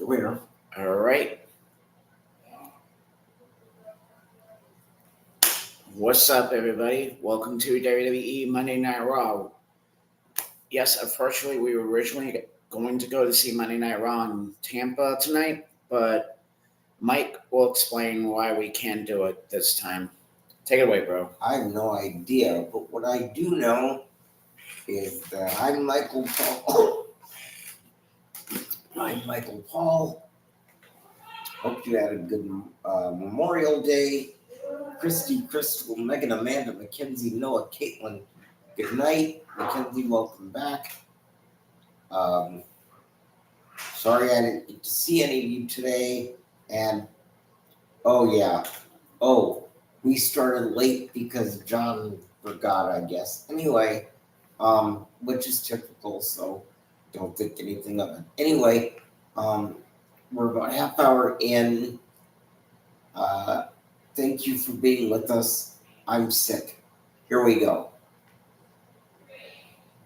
Winner. All right. What's up, everybody? Welcome to WWE Monday Night Raw. Yes, unfortunately, we were originally going to go to see Monday Night Raw in Tampa tonight, but Mike will explain why we can't do it this time. Take it away, bro. I have no idea, but what I do know is that I'm Michael Paul. I'm Michael Paul. Hope you had a good Memorial Day. Christy, Crystal, Megan, Amanda, Mackenzie, Noah, Caitlin, good night. Mackenzie, welcome back. Sorry I didn't get to see any of you today. And, we started late because John forgot, I guess. Anyway, which is typical, so don't think anything of it. Anyway, we're about half hour in. Thank you for being with us. I'm sick. Here we go.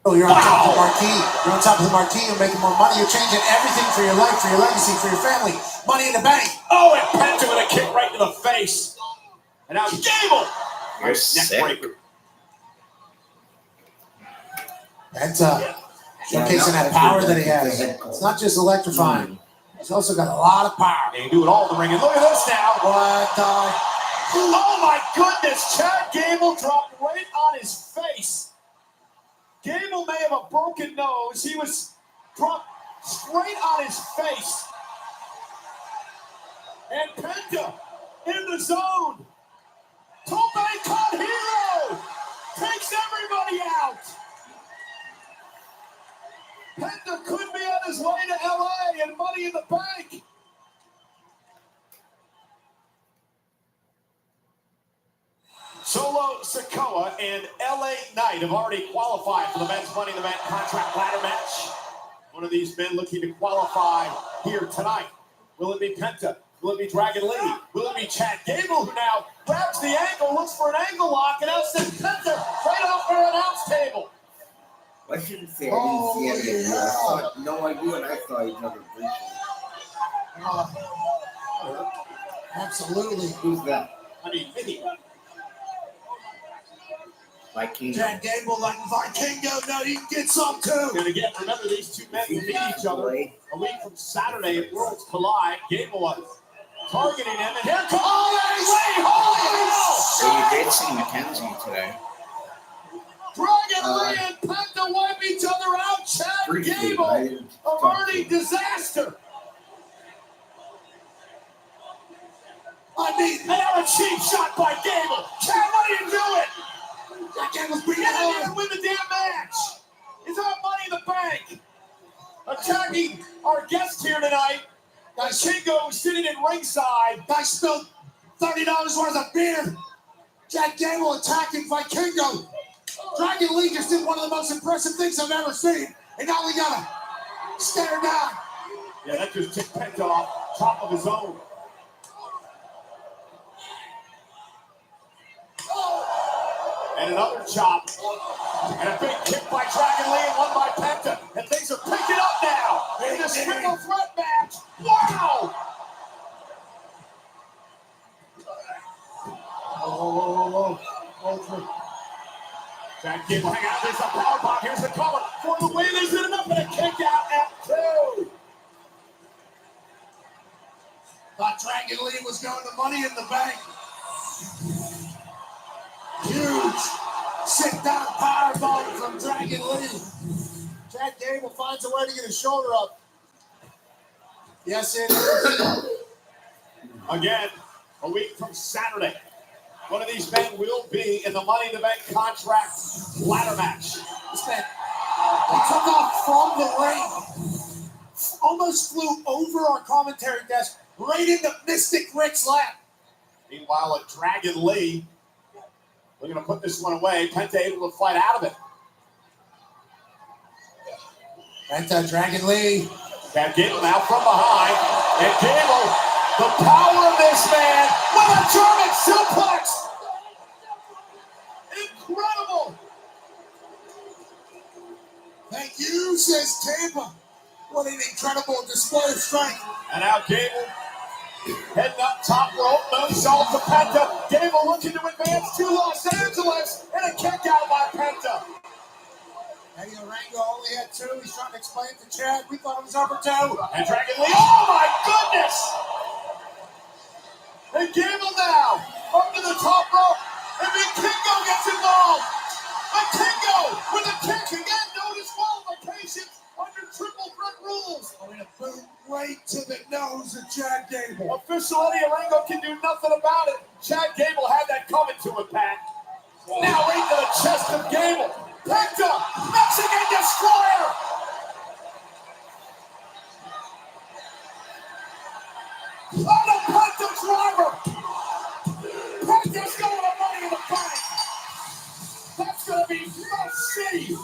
Oh, you're on top of the marquee. You're on top of the marquee. You're making more money. You're changing everything for your life, for your legacy, for your family. Money in the bank. Oh, and Penta with a kick right to the face. And now Gable. You're sick. Breaker. Penta showcasing that power that he has. It's not just electrifying. He's also got a lot of power. They do it all in the ring. And look at this now. What the? Oh, my goodness. Chad Gable dropped right on his face. Gable may have a broken nose. He was dropped straight on his face. And Penta in the zone. Tope Con Hero takes everybody out. Penta could be on his way to LA and Money in the Bank. Solo Sikoa and LA Knight have already qualified for the men's Money in the Bank contract ladder match. One of these men looking to qualify here tonight. Will it be Penta? Will it be Dragon Lee? Will it be Chad Gable, who now grabs the ankle, looks for an ankle lock, and now sends Penta right off our announce table? I shouldn't say I didn't see any of you. I saw no idea, and I saw each other briefly. Absolutely. Who's that? I mean, Vinny. Viking. Chad Gable like Vikingo. No, he can get some too. And again, remember these two men will meet each other a week from Saturday at Worlds Collide. Gable was targeting him, and here comes So you did see Mackenzie today. Dragon Lee and Penta wipe each other out. Chad Gable averting disaster. I mean, another cheap shot by Gable. Chad, what are you doing? That Gable's bringing He it didn't on. even win the damn match. It's our Money in the Bank. Attacking our guest here tonight. Shingo sitting in ringside. Guy spilled $30 worth of beer. Chad Gable attacking Vikingo. Dragon Lee just did one of the most impressive things I've ever seen. And now we gotta stare down. Yeah, that just took Penta off top of his own. And another chop. And a big kick by Dragon Lee and one by Penta. And things are picking up now in this triple threat match. Wow! Chad Gable hang out. There's a power bomb. Here's the cover for the win. Is it enough? And a kick out at 2. Thought Dragon Lee was going to Money in the Bank. Huge sit-down powerbomb from Dragon Lee. Chad Gable finds a way to get his shoulder up. Yes, it is. Again, a week from Saturday. One of these men will be in the Money in the Bank contract ladder match. This man, he took off from the ring. Almost flew over our commentary desk, right into Mystic Rick's lap. Meanwhile, at Dragon Lee, we're going to put this one away. Penta able to fight out of it. Penta, Dragon Lee. Chad Gable now from behind. And Gable, the power of this man with a German suplex. Incredible. Thank you, says Tampa. What an incredible display of strength. And now Gable heading up top rope, moonsault to Penta. Gable looking to advance to Los Angeles, and a kick out by Penta. Eddie Orango only had 2. He's trying to explain it to Chad. We thought it was over 2. And Dragon Lee, oh my goodness! And Gable now up to the top rope, and Vikingo gets involved. Vikingo with a kick again, no disqualification under triple threat rules. And a boot right to the nose of Chad Gable. Official Eddie Orango can do nothing about it. Chad Gable had that coming to him, Pat. Now right to the chest of Gable. Penta, Mexican Destroyer. On a Penta driver. Penta's going to Money in the Bank. That's going to be must see.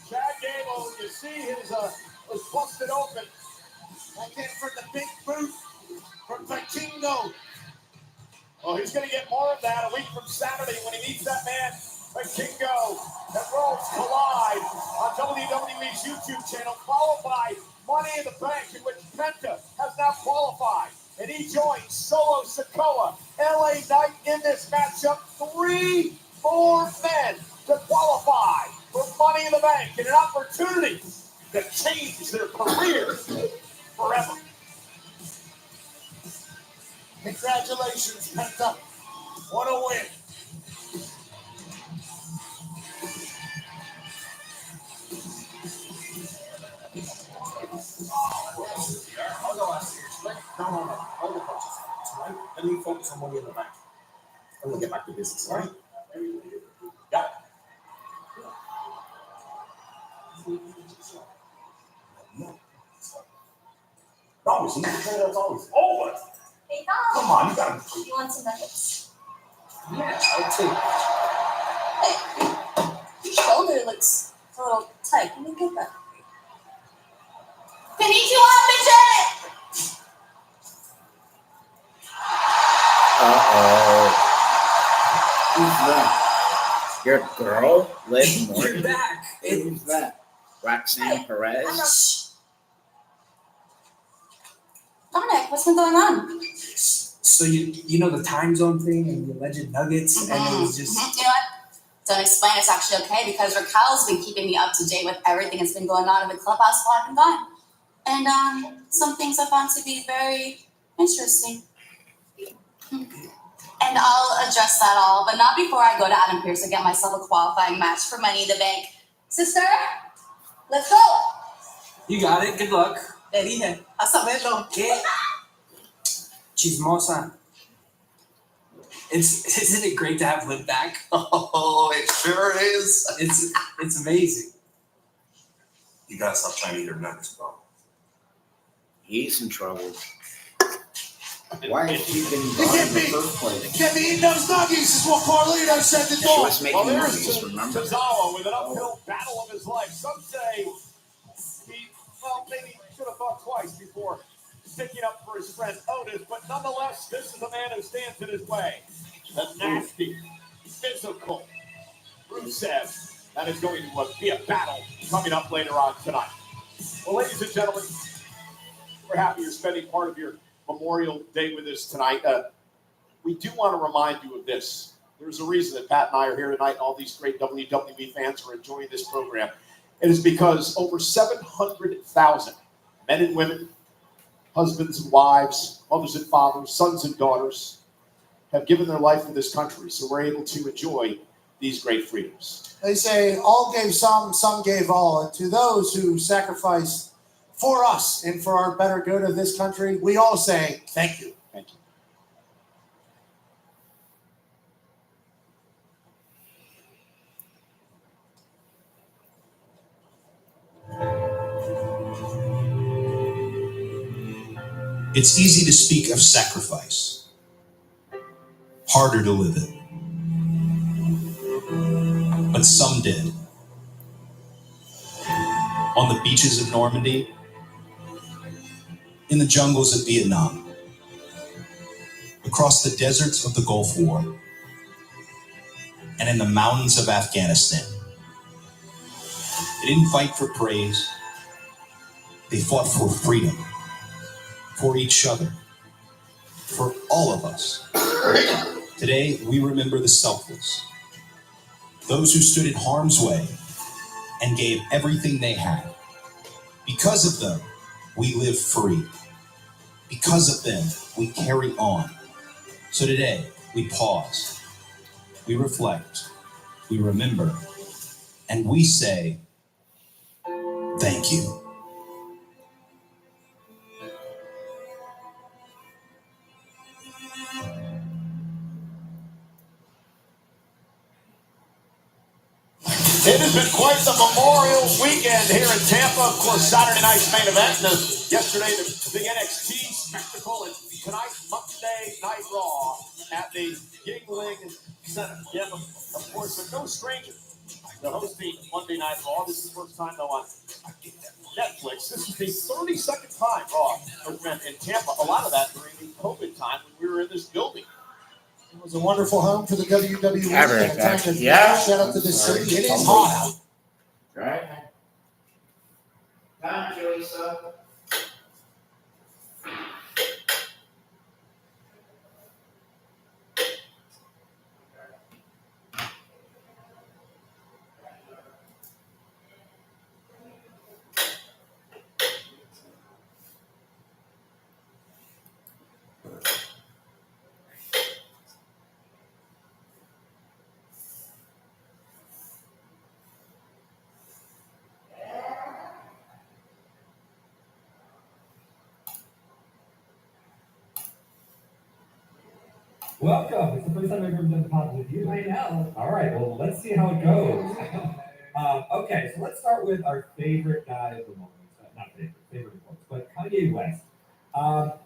Chad Gable, you see his was busted open. Again for the big boot from Vikingo. Oh, he's going to get more of that a week from Saturday when he meets that man, Vikingo. The Worlds Collide on WWE's YouTube channel, followed by Money in the Bank, in which Penta has now qualified. And he joins Solo Sikoa, LA Knight in this matchup. 3 more men to qualify for Money in the Bank and an opportunity to change their careers forever. Congratulations, Penta. What a win. I'll go ask you. No. Hold the punches. Right? Let me focus on Money in the Bank. And we'll get back to business, all right? Yeah. No, see, that's always over. Hey, Dom. Come on, you gotta. You want some nuggets? Yeah, I'll take. Hey, your shoulder looks a little tight. Let me get that. Konnichiwa, midget! Uh-oh. Who's that? Your girl, Liv Morgan? You're back. Who's that? Roxanne Perez? Dominic, what's been going on? So you know the time zone thing and the alleged nuggets, and it was just You know what? Don't explain. It's actually okay because Raquel's been keeping me up to date with everything that's been going on in the clubhouse while I've been gone. And some things I found to be very interesting. And I'll address that all, but not before I go to Adam Pearce and get myself a qualifying match for Money in the Bank. Sister, let's go. you got it. Good luck. Le dije, a saberlo. ¿Qué? Chismosa. Isn't it great to have Liv back? Oh, it sure is. It's amazing. You gotta stop trying to eat her nuggets, bro. He's in trouble. Why has she been gone in the first place? Can't be eating those nuggies is what Carlito said to She do. was making Well, there's movies, remember? Tozawa with an uphill battle of his life. Some say he, maybe should have thought twice before sticking up for his friend Otis, but nonetheless, this is a man who stands in his way. The nasty, physical Rusev. That is going to be a battle coming up later on tonight. Well, ladies and gentlemen, we're happy you're spending part of your Memorial Day with us tonight. We do want to remind you of this. There's a reason that Pat and I are here tonight, and all these great WWE fans are enjoying this program. It is because over 700,000 men and women, husbands and wives, mothers and fathers, sons and daughters have given their life for this country, so we're able to enjoy these great freedoms. They say all gave some gave all. And to those who sacrificed for us and for our better good of this country, we all say thank you. Thank you. It's easy to speak of sacrifice, harder to live it. But some did. On the beaches of Normandy, in the jungles of Vietnam, across the deserts of the Gulf War, and in the mountains of Afghanistan. They didn't fight for praise. They fought for freedom, for each other, for all of us. Today, we remember the selfless, those who stood in harm's way and gave everything they had. Because of them, we live free. Because of them, we carry on. So today, we pause, we reflect, we remember, and we say, thank you. It has been quite the Memorial Weekend here in Tampa. Of course, Saturday night's main event. Yesterday, the NXT spectacle, and tonight, Monday Night Raw at the Yingling Center. Yeah, of course, but no stranger to hosting Monday Night Raw. This is the first time, though, on Netflix. This is the 32nd time Raw has been in Tampa. A lot of that during the COVID time when we were in this building. It was a wonderful home for the WWE. Ever, and a time to yeah. shout out to this city. It is hot out. Right. Come, Teresa. Welcome. It's the first time I've ever done the pod with you. I know. All right. Well, let's see how it goes. Okay, so let's start with our favorite guy of the moment. Not favorite of course, but Kanye West.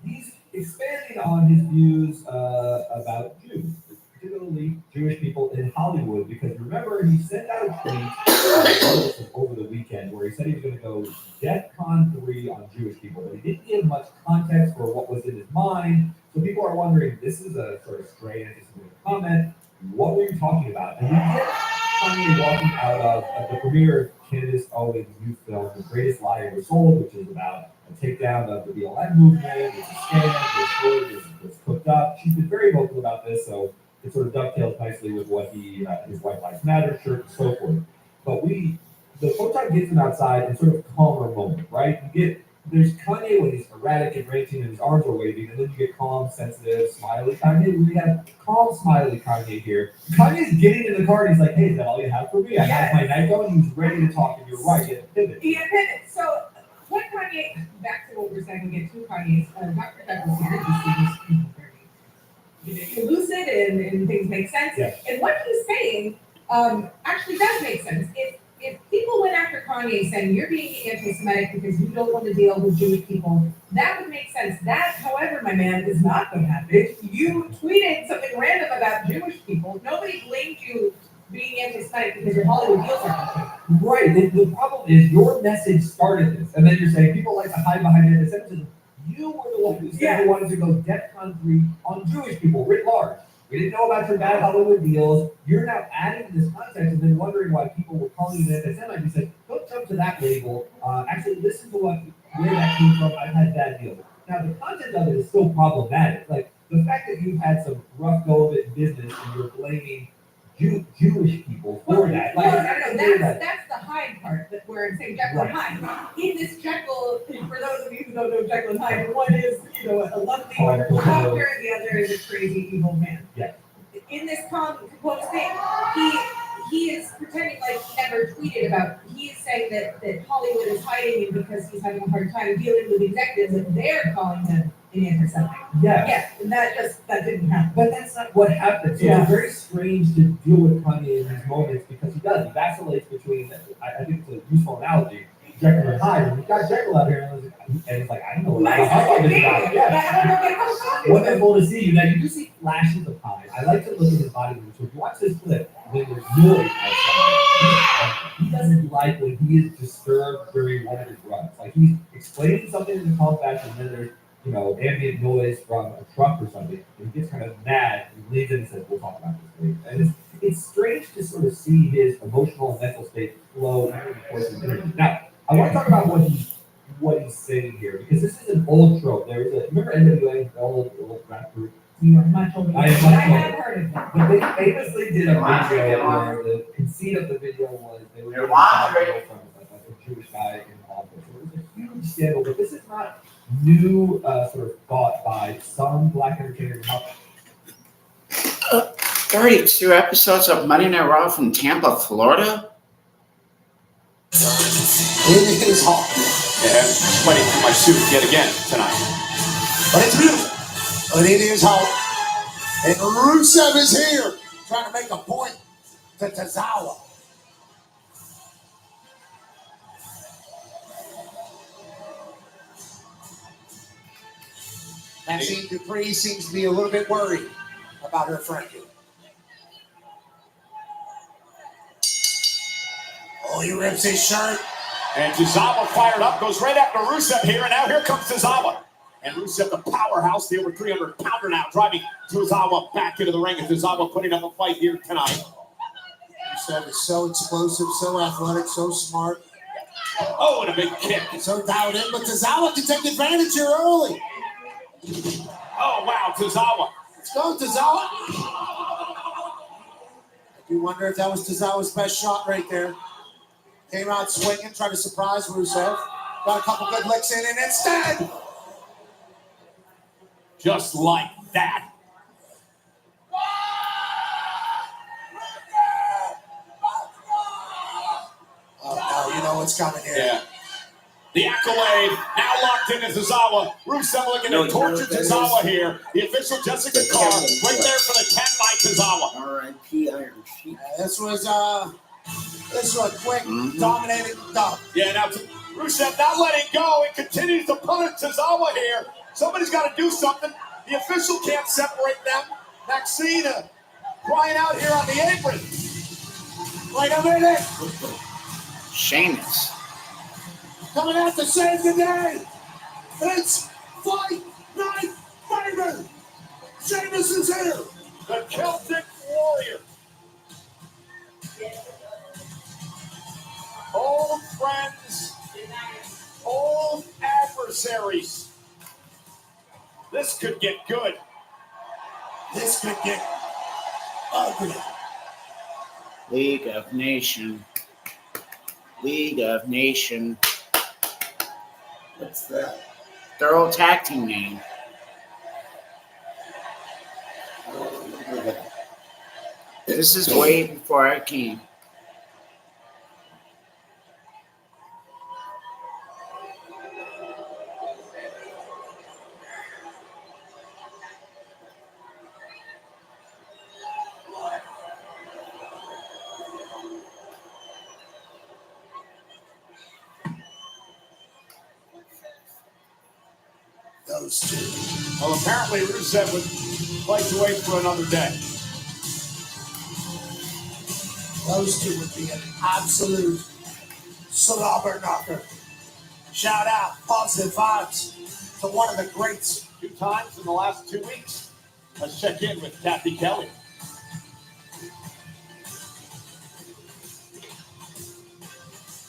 He's expanding on his views about Jews, particularly Jewish people in Hollywood, because remember he sent out a tweet over the weekend where he said he was going to go DEFCON 3 on Jewish people, but he didn't give much context for what was in his mind. So people are wondering, this is a sort of stray anticipated comment. What were you talking about? And we get Kanye walking out of the premiere of Candace Owens' new film, The Greatest Lie Ever Sold, which is about a takedown of the BLM movement. It's a scam. This was cooked up. She's been very vocal about this, so it sort of dovetails nicely with what his White Lives Matter shirt and so forth. But the photon gets him outside in sort of calmer moment, right? There's Kanye when he's erratic and ranting and his arms are waving, and then you get calm, sensitive, smiley Kanye. We have calm, smiley Kanye here. Kanye's getting in the car and he's like, hey, is that all you have for me? I have my night going. He's ready to talk, and you're right, he had to pivot. He had pivot. So what Kanye, back to what we're saying, we get two Kanyes. Dr. Douglas here, he's lucid and things make sense. Yeah. And what he's saying actually does make sense. If people went after Kanye saying you're being anti-Semitic because you don't want to deal with Jewish people, that would make sense. That, however, my man, is not going to happen. If you tweeted something random about Jewish people, nobody blamed you being anti-Semitic because your Hollywood deals are not. Right. The problem is your message started this, and then you're saying people like to hide behind anti-Semitism. You were the one who said you wanted to go DEFCON 3 on Jewish people writ large. We didn't know about your bad Hollywood deals. You're now adding this context and then wondering why people were calling you an anti-Semite. You said, don't jump to that label. Actually, listen to where that came from. I've had bad deals. Now, the content of it is still problematic. Like, the fact that you've had some rough go of it in business and you're blaming Jewish people for that. Like, That's the Hyde part that where I'm saying Jekyll and Hyde. In this Jekyll, for those of you who don't know Jekyll and Hyde, one is, a lovely wonderful doctor, and the other is a crazy evil man. Yeah. In this composed thing, he is pretending like he never tweeted about. He is saying that Hollywood is hiding him because he's having a hard time dealing with executives, and they're calling him an anti-Semite. Yeah. And that didn't happen. But that's not what happened. So it's very strange to deal with Kanye in these moments because he vacillates between, I think it's a useful analogy, Jekyll and Hyde. And you've got Jekyll out here and it's like, I don't know what Nice about this to guy. see. Yeah. Wonderful to see you. Now you do see flashes of Hyde. I like to look at his body language. So if you watch this clip, when there's noise outside, he doesn't like when he is disturbed during one of his runs. Like he's explaining something in the calm fashion, and then there's ambient noise from a truck or something, and he gets kind of mad and leaves it and says, we'll talk about this later. And it's strange sort of see his emotional and mental state flow over the course of the interview. Now, I want to talk about what he's saying here, because this is an old trope. There's a, remember NWA, the old rap group? You are much older. I am But much I older. have heard of them. But they famously did a video where the conceit of the video was they were from a Jewish guy in office. It was a huge scandal, but this is not new sort of thought by some black entertainers. 32 episodes of Monday Night Raw from Tampa, Florida? It is hot, Yeah, plenty for my suit yet again tonight. but it's beautiful. But it is hot. And Rusev is here trying to make a point to Tozawa. Maxine Dupree seems to be a little bit worried about her friend here. Oh, he rips his shirt. And Tozawa fired up, goes right after Rusev here, and now here comes Tozawa. And Rusev, the powerhouse, the over 300-pounder now, driving Tozawa back into the ring, and Tozawa putting up a fight here tonight. Rusev is so explosive, so athletic, so smart, Oh, and a big kick. so dialed in, but Tozawa can take advantage here early. Oh, wow, Tozawa. Let's go, Tozawa. I do wonder if that was Tozawa's best shot right there. Came out swinging, tried to surprise Rusev. Got a couple good licks in, and instead, Just like that. oh no, you know what's coming here. Yeah. The accolade now locked into Tozawa. Rusev looking to torture Tozawa here. The official Jessica Carr right there for the 10 by Tozawa. R.I.P. Iron Sheik. This was a quick, dominating dub. Yeah, now Rusev not letting go and continues to punish Tozawa here. Somebody's got to do something. The official can't separate them. Maxine crying out here on the apron. Wait a minute, Sheamus. coming out to save the day. It's Fight Night Fever. Sheamus is here. The Celtic Warrior. Old friends, old adversaries. This could get good. This could get ugly. League of Nation. League of Nation. What's that? Their old tag team name. I don't remember that. This is way before I came. Those two. Well, apparently Rusev would like to wait for another day. Those two would be an absolute slobber knocker. Shout out, positive vibes to one of the greats. 2 times in the last 2 weeks. Let's check in with Kathy Kelly.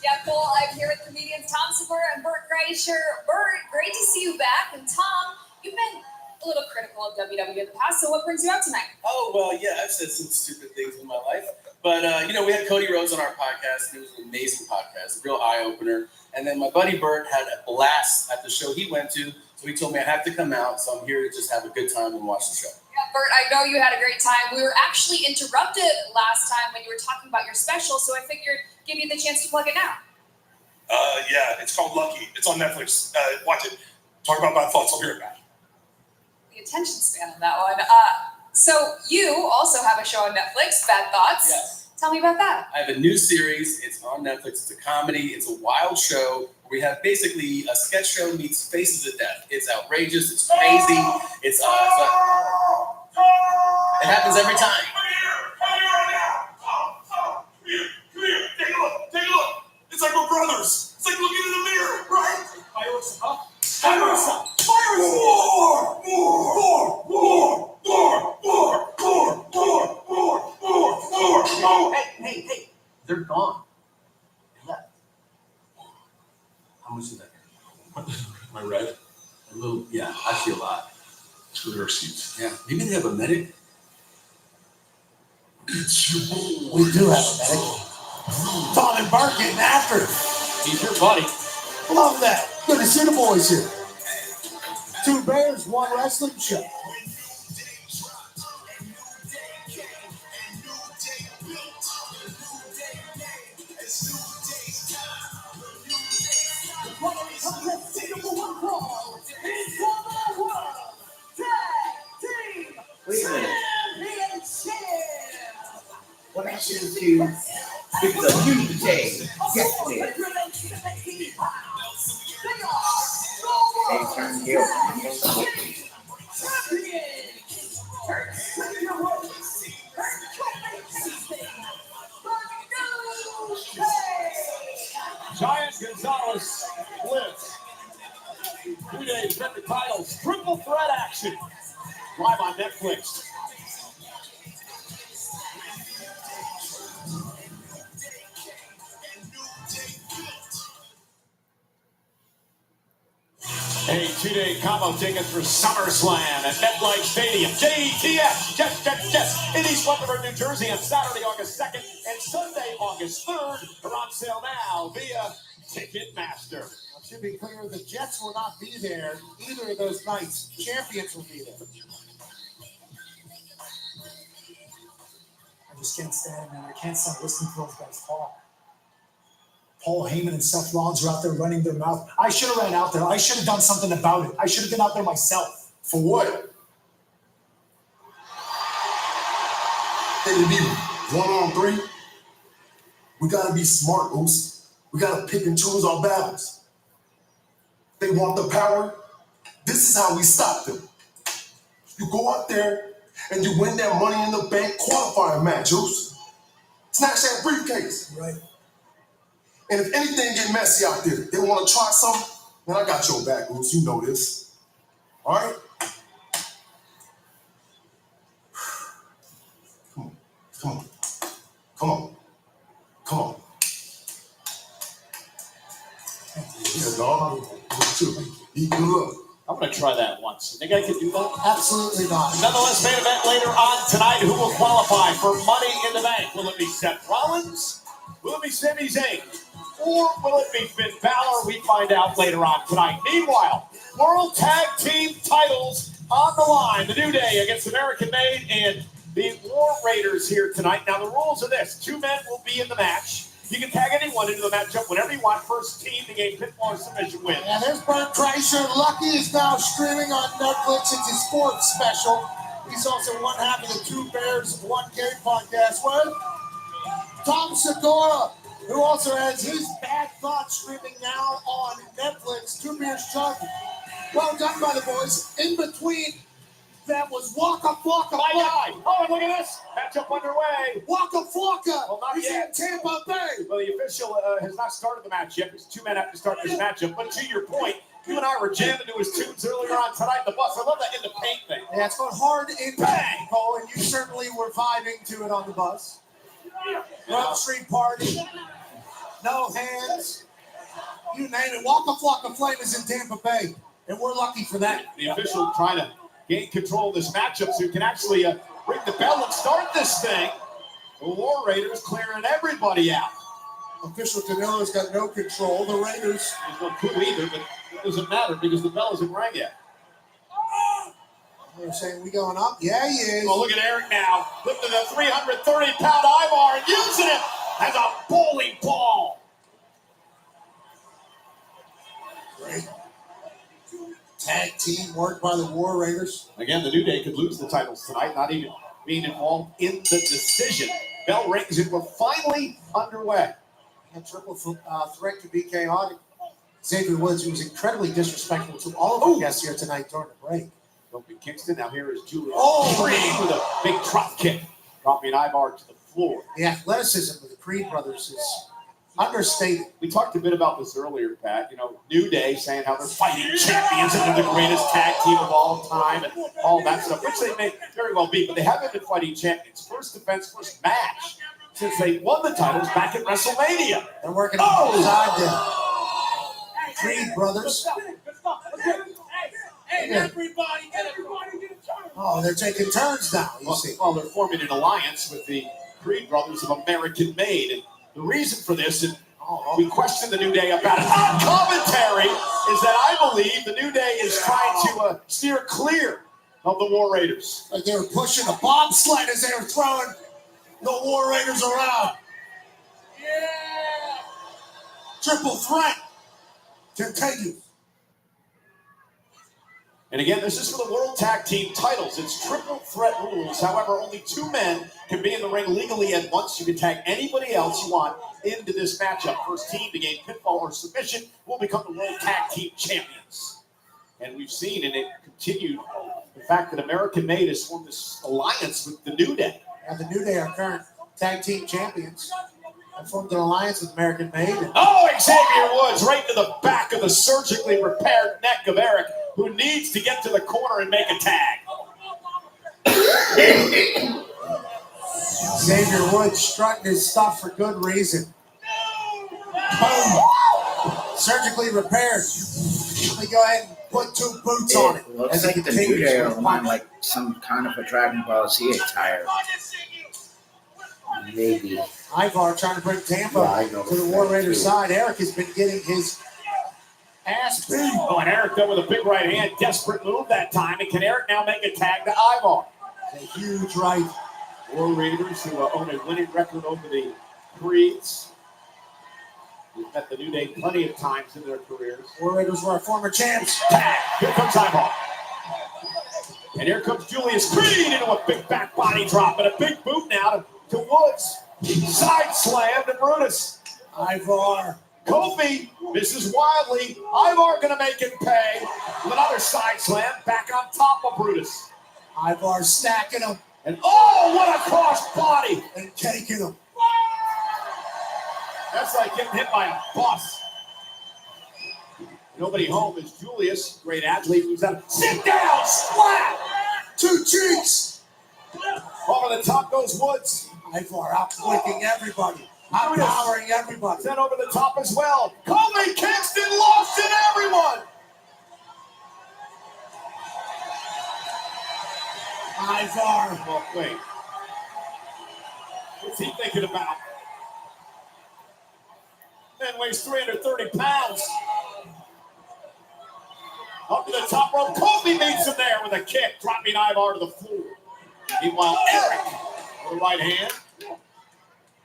Yeah, cool. I'm here with comedians Tom Segura and Bert Kreischer. Bert, great to see you back. And Tom, you've been a little critical of WWE in the past, so what brings you out tonight? Oh, well, yeah, I've said some stupid things in my life. But, we had Cody Rhodes on our podcast, and it was an amazing podcast, a real eye-opener. And then my buddy Bert had a blast at the show he went to, so he told me I have to come out, so I'm here to just have a good time and watch the show. Yeah, Bert, I know you had a great time. We were actually interrupted last time when you were talking about your special, so I figured give you the chance to plug it now. Yeah, it's called Lucky. It's on Netflix. Watch it. Talk about my thoughts. I'll be right back. The attention span on that one. So you also have a show on Netflix, Bad Thoughts. Yes. Tell me about that. I have a new series. It's on Netflix. It's a comedy. It's a wild show. We have basically a sketch show meets Faces of Death. It's outrageous. It's crazy. It happens every time. Come here. Take a look. It's like we're brothers. It's like looking in the mirror, right? Fireworks up. More. hey, they're gone. They left. How much is that? Am I red? A little, yeah, I see a lot. Screw their seats. Yeah, maybe they have a medic. It's your boy. We do have a medic. Tom and Bart getting after it. He's your buddy. Love that. Good to see the boys here. Two Bears, one wrestling show. Wait a minute. What happens to the Tuesday? Get there. They turn heel. Giant Gonzalez lives. 2 days, get the titles. Triple threat action. Live on Netflix. A 2-day combo tickets for SummerSlam at MetLife Stadium. JTF, Jets, in East Rutherford, New Jersey on Saturday, August 2nd and Sunday, August 3rd. Are on sale now via Ticketmaster. It should be clear the Jets will not be there either of those nights. Champions will be there. I just can't stand, man. I can't stop listening to those guys talk. Paul Heyman and Seth Rollins are out there running their mouth. I should have ran out there. I should have done something about it. I should have been out there myself. For what? Hey, to be 1-on-3, we gotta be smart, Moose. We gotta pick and choose our battles. They want the power. This is how we stop them. You go out there and you win that Money in the Bank qualifier match, Moose. Snatch that briefcase. Right. And if anything get messy out there, they want to try something, man, I got your back, Moose. You know this. All right? Come on. Yeah, dog. Be good. I'm going to try that once. You think I can do that? Absolutely not. Nonetheless, main event later on tonight. Who will qualify for Money in the Bank? Will it be Seth Rollins? Will it be Sami Zayn? Or will it be Finn Balor? We find out later on tonight. Meanwhile, World Tag Team titles on the line. The New Day against American Made and the War Raiders here tonight. Now, the rules are this. 2 men will be in the match. You can tag anyone into the matchup whenever you want. First team to gain pinfall or submission wins. And there's Bert Kreischer. Lucky is now streaming on Netflix. It's his sports special. He's also one half of the Two Bears, One Game podcast with Tom Segura, who also has his Bad Thoughts streaming now on Netflix. Two Beers Chug. Well done by the boys. In between them was Waka Flocka. My guy. Oh, and look at this. Matchup underway. Waka Flocka. Well, not He's yet. in Tampa Bay. Well, the official has not started the match yet because 2 men have to start this matchup. But to your point, you and I were jamming to his tunes earlier on tonight in the bus. I love that in the paint thing. Yeah, it's going hard in bang, Cole, and you certainly were vibing to it on the bus. Rub Street Party. No hands. You name it. Waka Flocka Flame is in Tampa Bay, and we're lucky for that. The official trying to gain control of this matchup so he can actually ring the bell and start this thing. The War Raiders clearing everybody out. Official Danilo's got no control. The Raiders. There's no coup either, but it doesn't matter because the bell isn't rang yet. They're saying we going up? Yeah, he is. Oh, look at Eric now. Lifting the 330-pound Ivar and using it as a bowling ball. Great. Tag team work by the War Raiders. Again, the New Day could lose the titles tonight, not even being involved in the decision. Bell rings and we're finally underway. And triple threat to be chaotic. Xavier Woods, who was incredibly disrespectful to all of our guests here tonight during the break. Kofi Kingston, now here is Julian. Oh, Creed with a big drop kick. Dropping Ivar to the floor. The athleticism of the Creed brothers is understated. We talked a bit about this earlier, Pat. You know, New Day saying how they're fighting champions and they're the greatest tag team of all time and all that stuff, which they may very well be, but they haven't been fighting champions. First defense, first match since they won the titles back at WrestleMania. They're working on the side there. Creed brothers. Hey, everybody get a turn. Oh, they're taking turns now, you see. Well, they're forming an alliance with the Creed brothers of American Made. And the reason for this, and we question the New Day about it. On commentary is that I believe the New Day is trying to steer clear of the War Raiders. Like they were pushing a bobsled as they were throwing the War Raiders around. Yeah. Triple threat continues. And again, this is for the World Tag Team titles. It's triple threat rules. However, only 2 men can be in the ring legally at once. You can tag anybody else you want into this matchup. First team to gain pinfall or submission will become the World Tag Team champions. And we've seen, and it continued, the fact that American Made has formed this alliance with the New Day. And the New Day are current tag team champions. And formed an alliance with American Made. Oh, Xavier Woods right to the back of the surgically repaired neck of Eric, who needs to get to the corner and make a tag. Xavier Woods strutting his stuff for good reason. Boom. Surgically repaired. Let me go ahead and put 2 boots on it. Looks as like it the New continues Day to are on like some kind of a Dragon Ball Z attire. Maybe. Ivar trying to bring Tampa Yeah, I know to the that War Raiders too. side. Eric has been getting his ass beat. Oh, and Eric though with a big right hand, desperate move that time. And can Eric now make a tag to Ivar? A huge right. War Raiders who own a winning record over the Creeds. We've met the New Day plenty of times in their careers. War Raiders were our former champs. Tag. Here comes Ivar. And here comes Julius Creed into a big back body drop and a big boot now to Woods. Side slam to Brutus. Ivar. Kofi misses wildly. Ivar gonna make him pay with another side slam back on top of Brutus. Ivar stacking him And oh, what a cross body! and taking him. That's like getting hit by a bus. Nobody home is Julius, great athlete. Who's out. Sit down, splat! 2 cheeks. Over the top goes Woods. Ivar out flicking everybody. Outpowering everybody. Then over the top as well. Kofi Kingston lost in everyone. Ivar. Well, wait. What's he thinking about? Man weighs 330 pounds. Up to the top rope. Kofi meets him there with a kick, dropping Ivar to the floor. Meanwhile, Eric with the right hand.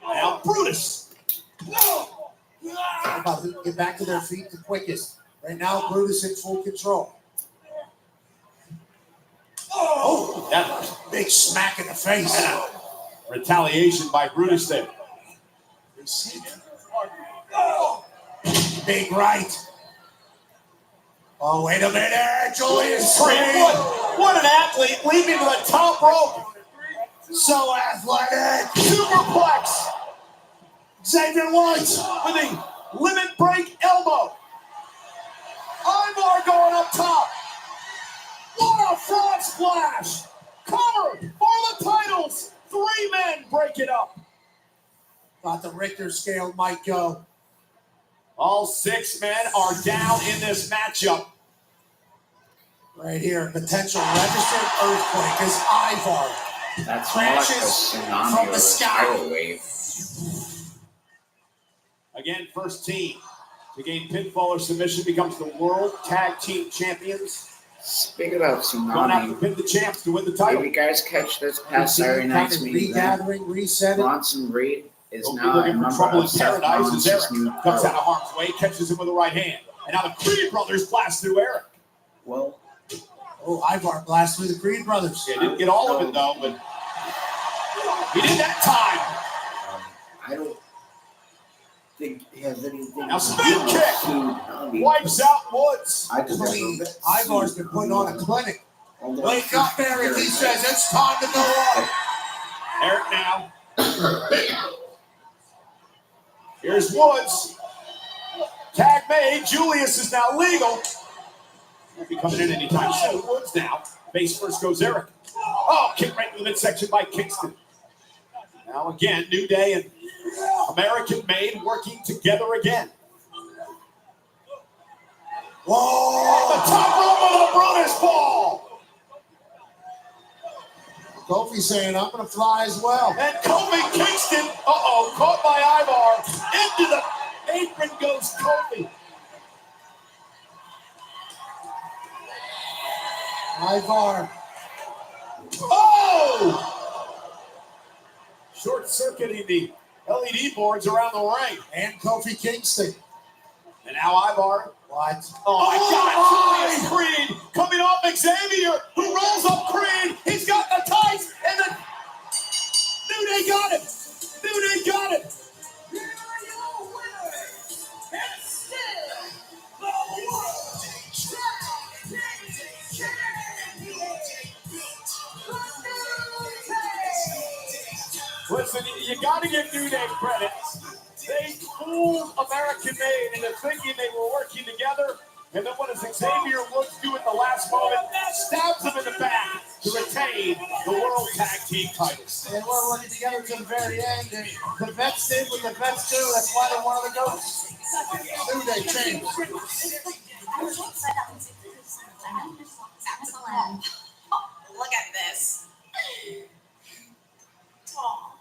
Now Brutus. About to get back to their feet the quickest. Right now, Brutus in full control. Oh, that was Big smack in the face. retaliation by Brutus there. Big right. Oh, wait a minute. Julius Creed, Creed. what an athlete, leaping to the top rope. So athletic. Superplex Xavier Woods. with a limit break elbow. Ivar going up top. What a frog splash. Cover for the titles. 3 men break it up. Thought the Richter scale might go. All 6 men are down in this matchup. Right here, potential registered earthquake as Ivar That's more like a crashes tsunami from or the a sky. tidal wave. Again, first team to gain pinfall or submission becomes the World Tag Team Champions. Speaking of Going out to tsunami, pin the champs to win the did title. you guys catch this past Saturday Kind night's of meeting? event? regathering, resetting. Bronson Reed is They'll be now a looking for member trouble in of Seth paradise as Rollins' Eric new comes crew. out of harm's way, catches him with the right hand. And now the Creed brothers blast through Eric. Well, Oh, Ivar blast through the Creed brothers. Yeah, didn't get all of it though, but he did that time. I don't think it has anything Now to spin do with kick. tsunami. Wipes out Woods. I just Clean. don't know. Ivar's been putting on a clinic. Although Wake up, Eric. He says it's time to go on. Eric now. Here's Woods. Tag made. Julius is now legal. Won't be coming in anytime soon. Woods now. Base first goes Eric. Oh, kick right to the midsection by Kingston. Now again, New Day and American Made working together again. Whoa! The top rope of the Brutus ball. Kofi saying, I'm going to fly as well. And Kofi Kingston, caught by Ivar. Into the apron goes Kofi. Ivar. Oh! Short-circuiting the LED boards around the ring. And Kofi Kingston. And now Ivar. What? Oh my God! Julius Creed coming off Xavier, who rolls up Creed. He's got the tights, and the New Day got it. New Day got it. Here are your winners, and still the World Listen, you got to give New Day credit. They fooled American Made into thinking they were working together, and then what does Xavier Woods do at the last moment? Stabs him in the back to retain the World Tag Team titles. They were working together to the very end. And the vets did what the vets do. That's why they're one of the GOATs. New Day changed. Look at this. Oh.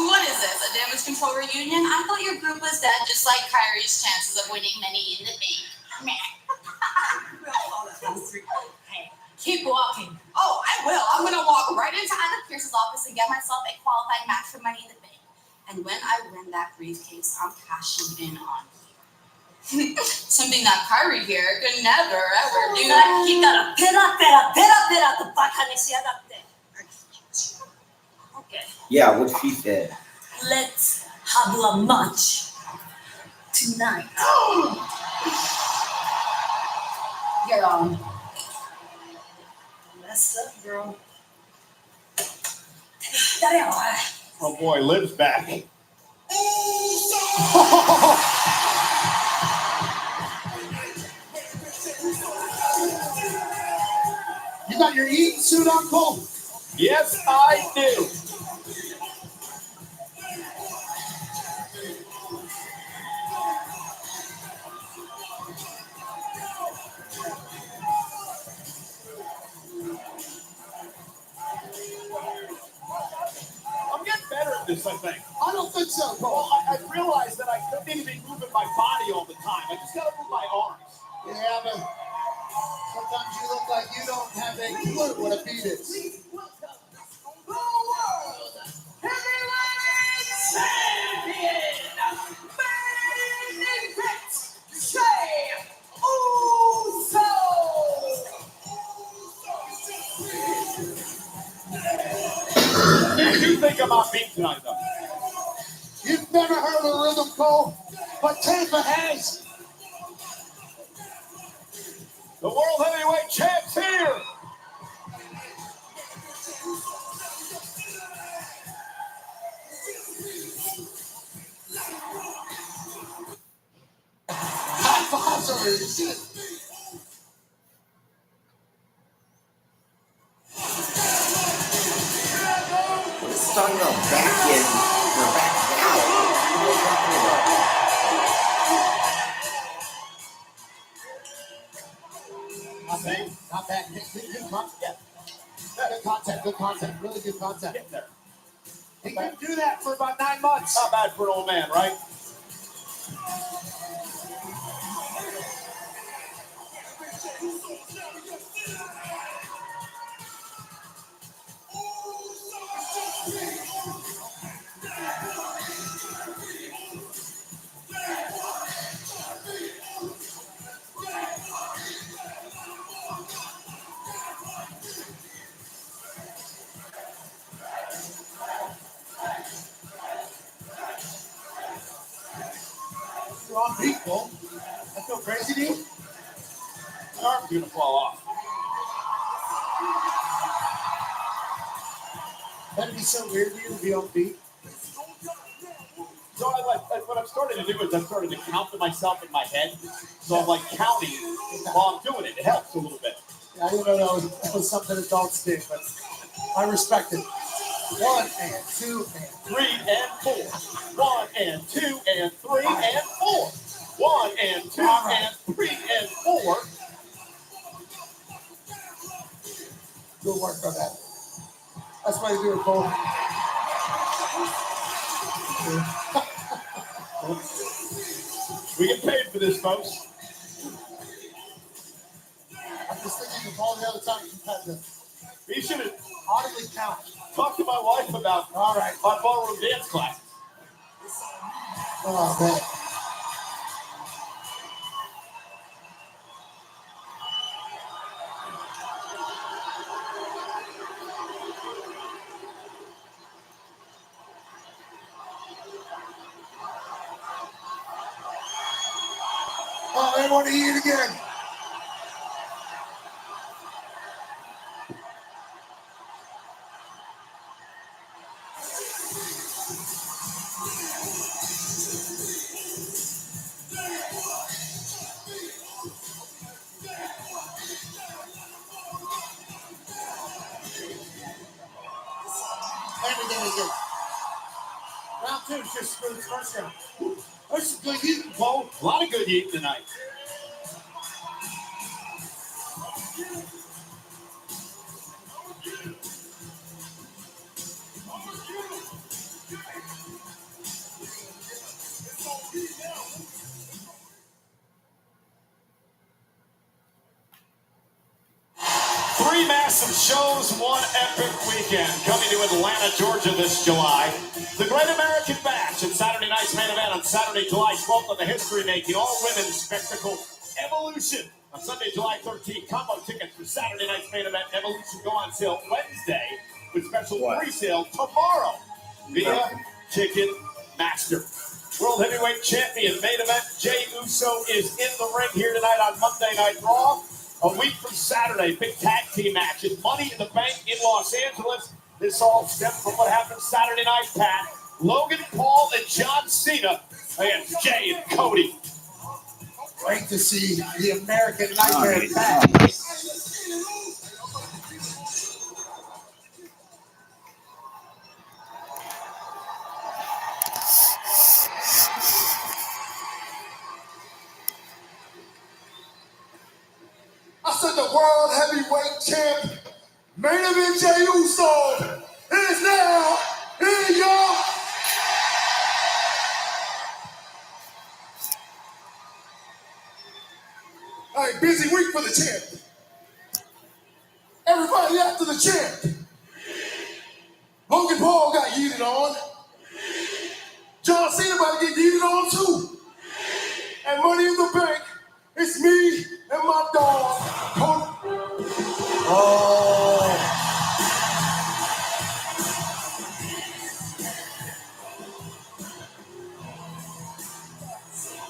What is this? A damage control reunion? I thought your group was dead, just like Kyrie's chances of winning Money in the Bank. Keep walking. Oh, I will. I'm gonna walk right into Adam Pearce's office and get myself a qualified match for Money in the Bank. And when I win that briefcase, I'm cashing in on you. Something that Kyrie here could never ever do. Okay, Yeah, what she said. let's have a match tonight. You're on. Messed up, girl. Oh boy, Liv's back. You got your eating suit on, Cole? Yes, I do. I'm getting better at this, I think. I don't think so, Cole. Well, I realized that I don't need to be moving my body all the time. I just gotta move my arms. Yeah, but sometimes you look like you don't have a clue what a beat is. What do you think about me tonight, though? You've never heard of rhythm, Cole, but Tampa has. The World Heavyweight Champ's here. High fives over your shit. What is talking about back in? We're back now. What are you talking about? Not bad. Not bad. Good contact. Good contact. Good contact. Really good contact. Get there. He can do that for about 9 months. Not bad for an old man, right? You're on beat, Cole. That's so crazy to you. My arm's gonna fall off. That'd be so weird to you to be on beat. So what I'm starting to do is I'm starting to count to myself in my head. So I'm like counting while I'm doing it. It helps a little bit. I didn't know that was something adults did, but I respect it. 1 and 2 and 3 and 4. 1 and 2 and 3 and 4. 1 and 2 and 3 and 4. Good work on that. That's why you do it, Cole. We get paid for this, folks. I'm just thinking of all the other times you've had to You should have audibly count. talked to my wife about All right. my ballroom dance class. Oh, man. Oh, they want to eat it again. Everything is good. Round 2 is just smooth first round. That's some good eating, Paul. A lot of good eating tonight. Three massive shows, one epic weekend. Coming to Atlanta, Georgia this July. The Great American Bash and Saturday night's main event on Saturday, July 12th on the history-making all-women's spectacle Evolution. On Sunday, July 13th, combo tickets for Saturday night's main event Evolution go on sale Wednesday with special pre-sale tomorrow via Ticketmaster. World Heavyweight Champion main event Jey Uso is in the ring here tonight on Monday Night Raw. A week from Saturday, big tag team match at Money in the Bank in Los Angeles. This all stemmed from what happened Saturday night, Pat. Logan Paul and John Cena against Jay and Cody. Great to see the American Nightmare back. I said the World Heavyweight Champ, main event Jey Uso, is now in your... All right, busy week for the champ. Everybody after the champ. Logan Paul got yeeted on. John Cena about to get yeeted on too. And Money in the Bank, it's me and my dog. Oh.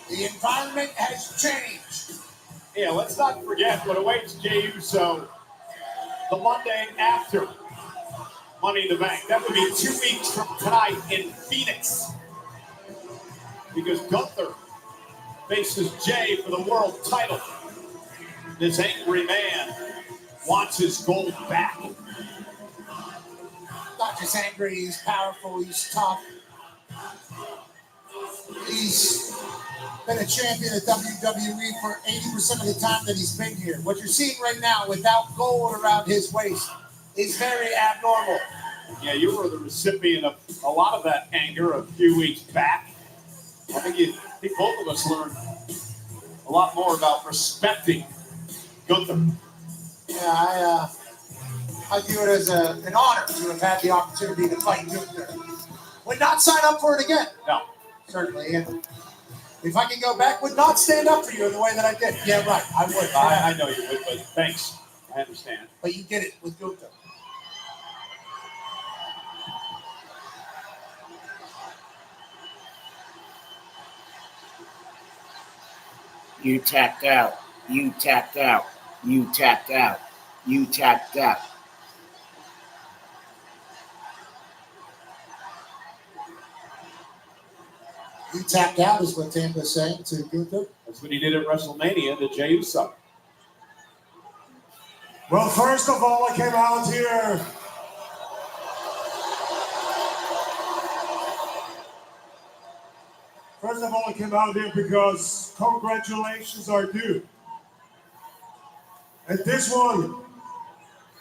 The environment has changed. Yeah, let's not forget what awaits Jey Uso the Monday after Money in the Bank. That would be 2 weeks from tonight in Phoenix. Because Gunther faces Jey for the world title. This angry man wants his gold back. Not just angry, he's powerful, he's tough. He's been a champion at WWE for 80% of the time that he's been here. What you're seeing right now without gold around his waist is very abnormal. Yeah, you were the recipient of a lot of that anger a few weeks back. I think both of us learned a lot more about respecting Gunther. Yeah, I view it as an honor to have had the opportunity to fight Gunther. Would not sign up for it again. No. Certainly. And if I can go back, would not stand up for you in the way that I did. Yeah, right. I would. I know you would, but thanks. I understand. But you did it with Gunther. You tapped out. You tapped out. You tapped out. You tapped out. You tapped out is what Tampa's saying to Gunther. That's what he did at WrestleMania to Jey Uso. Well, first of all, I came out here First of all, I came out here because congratulations are due. And this one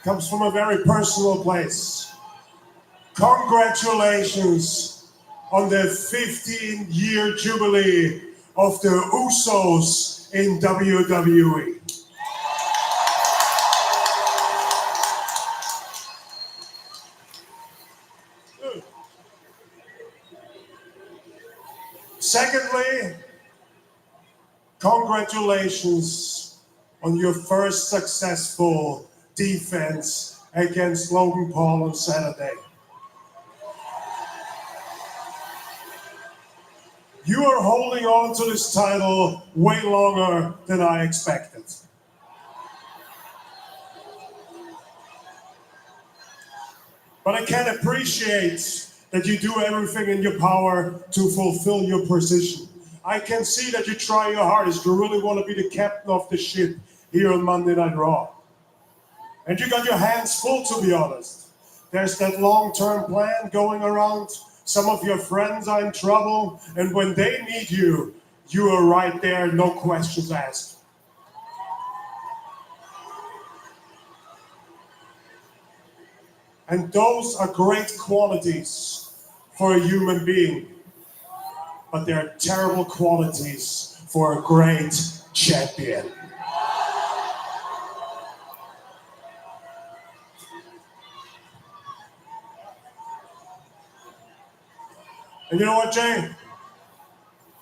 comes from a very personal place. Congratulations on the 15-year jubilee of the Usos in WWE. Secondly, congratulations on your first successful defense against Logan Paul on Saturday. You are holding on to this title way longer than I expected. But I can appreciate that you do everything in your power to fulfill your position. I can see that you try your hardest. You really want to be the captain of the ship here on Monday Night Raw. And you got your hands full, to be honest. There's that long-term plan going around. Some of your friends are in trouble, and when they need you, you are right there, no questions asked. And those are great qualities for a human being, but they're terrible qualities for a great champion. And you know what, Jay?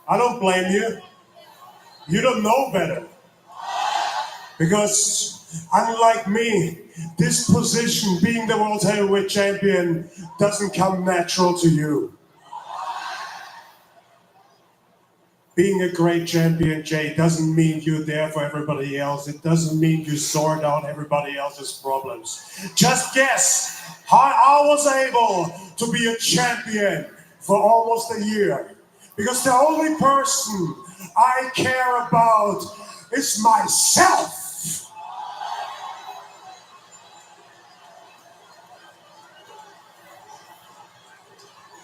I don't blame you. You don't know better. Because unlike me, this position, being the World Heavyweight Champion, doesn't come natural to you. Being a great champion, Jay, doesn't mean you're there for everybody else. It doesn't mean you sort out everybody else's problems. Just guess how I was able to be a champion for almost a year. Because the only person I care about is myself.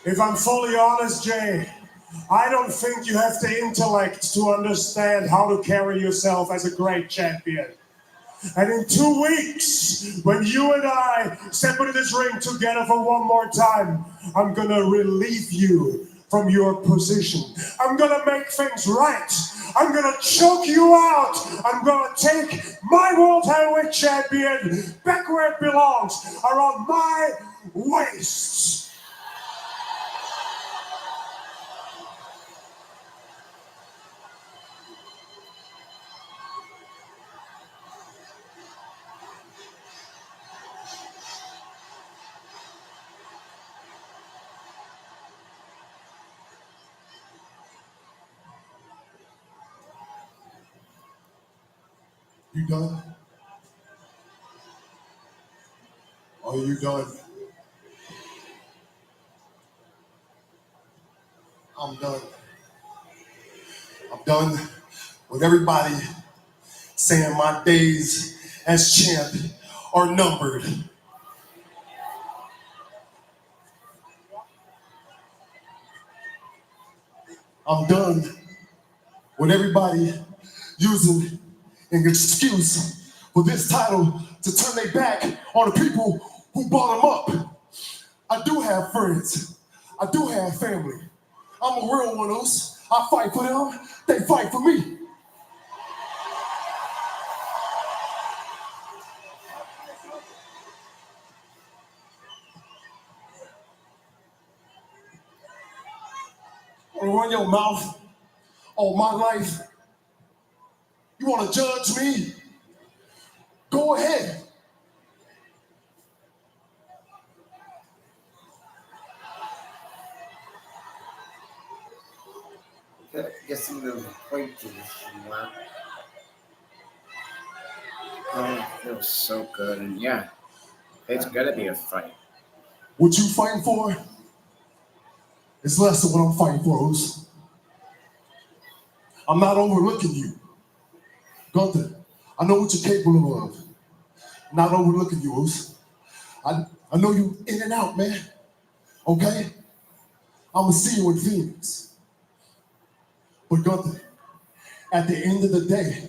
If I'm fully honest, Jay, I don't think you have the intellect to understand how to carry yourself as a great champion. And in 2 weeks, when you and I step into this ring together for one more time, I'm gonna relieve you from your position. I'm gonna make things right. I'm gonna choke you out. I'm gonna take my World Heavyweight Champion back where it belongs, around my waist. You done? Are you done? I'm done. I'm done with everybody saying my days as champ are numbered. I'm done with everybody using an excuse for this title to turn their back on the people who brought them up. I do have friends. I do have family. I'm a real one of those. I fight for them. They fight for me. You wanna run your mouth on my life? You wanna judge me? Go ahead. I guess I'm going to point to this one. Oh, it feels so good. And yeah, it's got to be a fight. What you fighting for is less than what I'm fighting for, Oos. I'm not overlooking you. Gunther, I know what you're capable of. I'm not overlooking you, Oos. I know you in and out, man. Okay? I'm going to see you in Phoenix. But Gunther, at the end of the day,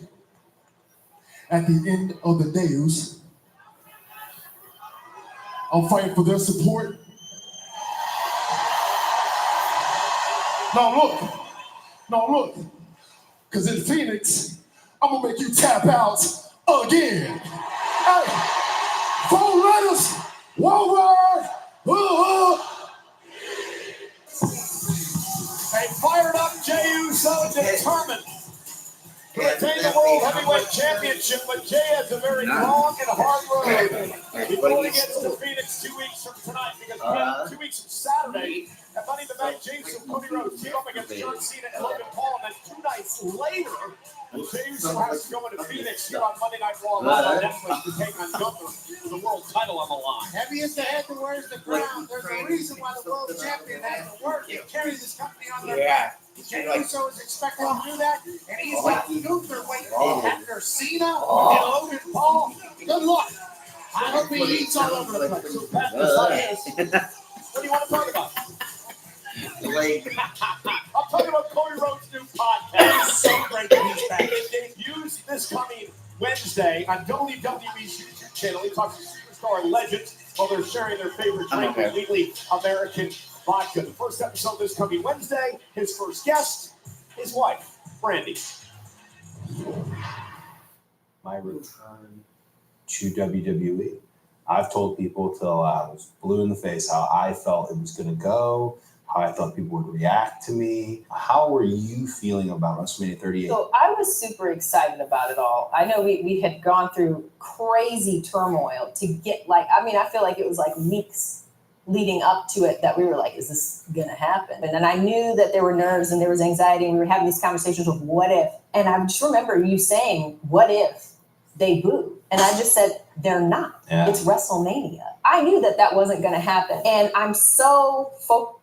Uso, I'm fighting for their support. Now look, because in Phoenix, I'm gonna make you tap out again. Hey, 4 letters, 1 word. A fired up Jey Uso, determined to retain the World Heavyweight Championship, but Jey has a very long and hard road before he gets to Phoenix 2 weeks from tonight, because 2 weeks from Saturday, at Money in the Bank, Jey Uso and Cody Rhodes team up against John Cena and Logan Paul, and then 2 nights later, Jey Uso has to go into Phoenix here on Monday Night Raw on Netflix to take on Gunther with the world title on the line. Heavy as the head that wears the crown. There's a reason why the world champion has to work and carry this company on their back. Jey Uso is expected to do that, and he's got Gunther waiting after Cena and Logan Paul. Good luck. I hope he eats all over the place. So, Pat, what do you want to talk about? I'm talking about Cody Rhodes' new podcast. So great that he's back. It debuts this coming Wednesday on WWE's YouTube channel. He talks to superstar legends while they're sharing their favorite drink, completely American vodka. The first episode this coming Wednesday. His first guest, his wife, Brandy. My return to WWE. I've told people till I was blue in the face how I felt it was going to go, how I thought people would react to me. How were you feeling about WrestleMania 38? So I was super excited about it all. I know we had gone through crazy turmoil to get I feel like it was like weeks leading up to it that we were like, is this going to happen? And then I knew that there were nerves and there was anxiety, and we were having these conversations of what if. And I just remember you saying, what if they boo? And I just said, they're not. Yeah. It's WrestleMania. I knew that wasn't going to happen. And I'm so focused.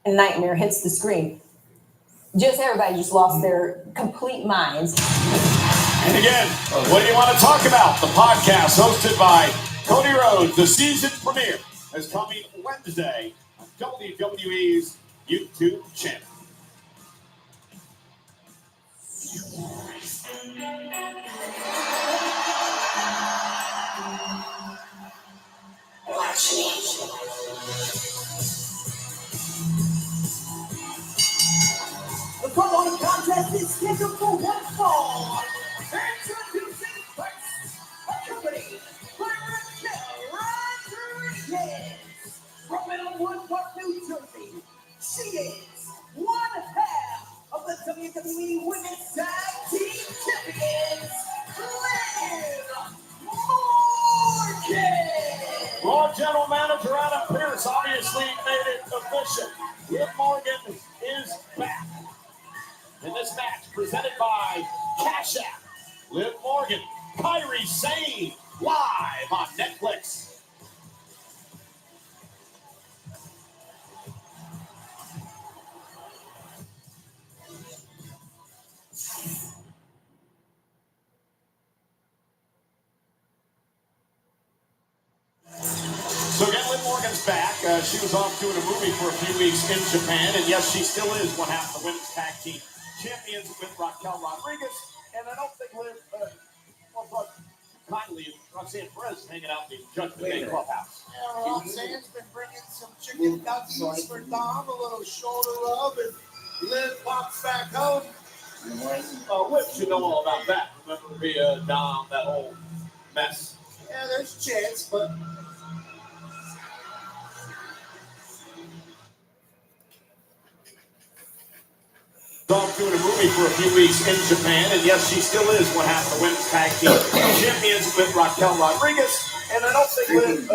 Nightmare hits the screen. Just everybody just lost their complete minds. And again, what do you want to talk about? The podcast hosted by Cody Rhodes, the season premiere, is coming Wednesday on WWE's YouTube channel. The following contest is scheduled for one fall. Introducing first, accompanied by Raquel Rodriguez from Middlewood Park, New Jersey. She is one half of the WWE Women's Tag Team Champions, Liv Morgan. Raw General Manager Adam Pearce obviously made it official. Liv Morgan is back. In this match, presented by Cash App, Liv Morgan, Kairi Sane, live on Netflix. So again, Liv Morgan's back. She was off doing a movie for a few weeks in Japan, and yes, she still is one half of the women's tag team champions with Raquel Rodriguez. And I don't think Liv, but kindly, Roxanne Perez is hanging out in the Judgment Day Clubhouse. Yeah, Roxanne's been bringing some chicken nuggets for Dom, a little shoulder rub, and Liv pops back home. Liv should know all about that. Remember via Dom, that whole mess. Yeah, there's a chance, but Off doing a movie for a few weeks in Japan, and yes, she still is one half of the women's tag team champions with Raquel Rodriguez. And I don't think Liv,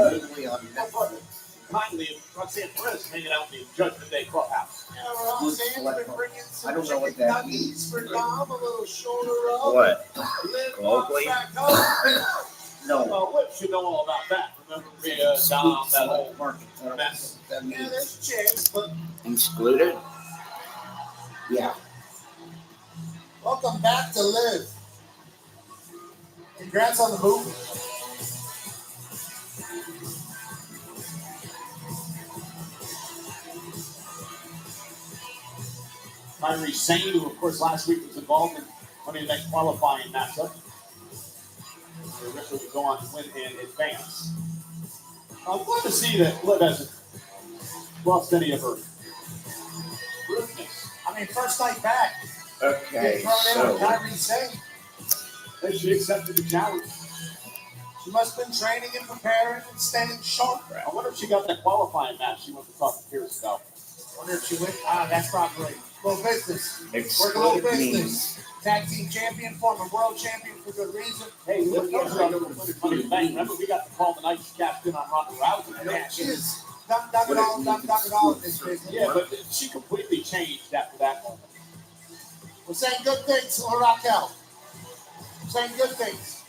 kindly, Roxanne Perez hanging out in the Judgment Day Clubhouse. yeah, Roxanne's been bringing some I don't know what chicken that nuggets for Dom, a little shoulder rub. What? Liv Globally? pops back home. No. Liv should know all about that. Remember via Dom, that whole mess. Yeah, there's a chance, but Excluded? Yeah. welcome back to Liv. Congrats on the movie. Kairi Sane, who of course last week was involved in Money in the Bank qualifying matchup. Ripley would go on to win and advance. I'm glad to see that Liv hasn't lost any of her rudeness. I mean, first night back. Okay, Thrown in so with Kairi Sane. And she accepted the challenge. She must have been training and preparing and staying sharp. I wonder if she got that qualifying match she went to talk to Pierce about. I wonder if she went. That's probably a little business. Work a exclude little me. business. Tag team champion, former world champion for good reason. Hey, Liv knows how to win Money in the Bank. Remember, we got the call the night she cashed in on Ronda Rousey. Yeah, she is done it all in this business. Yeah, but she completely changed after that moment. We're saying good things to Raquel. We're saying good things.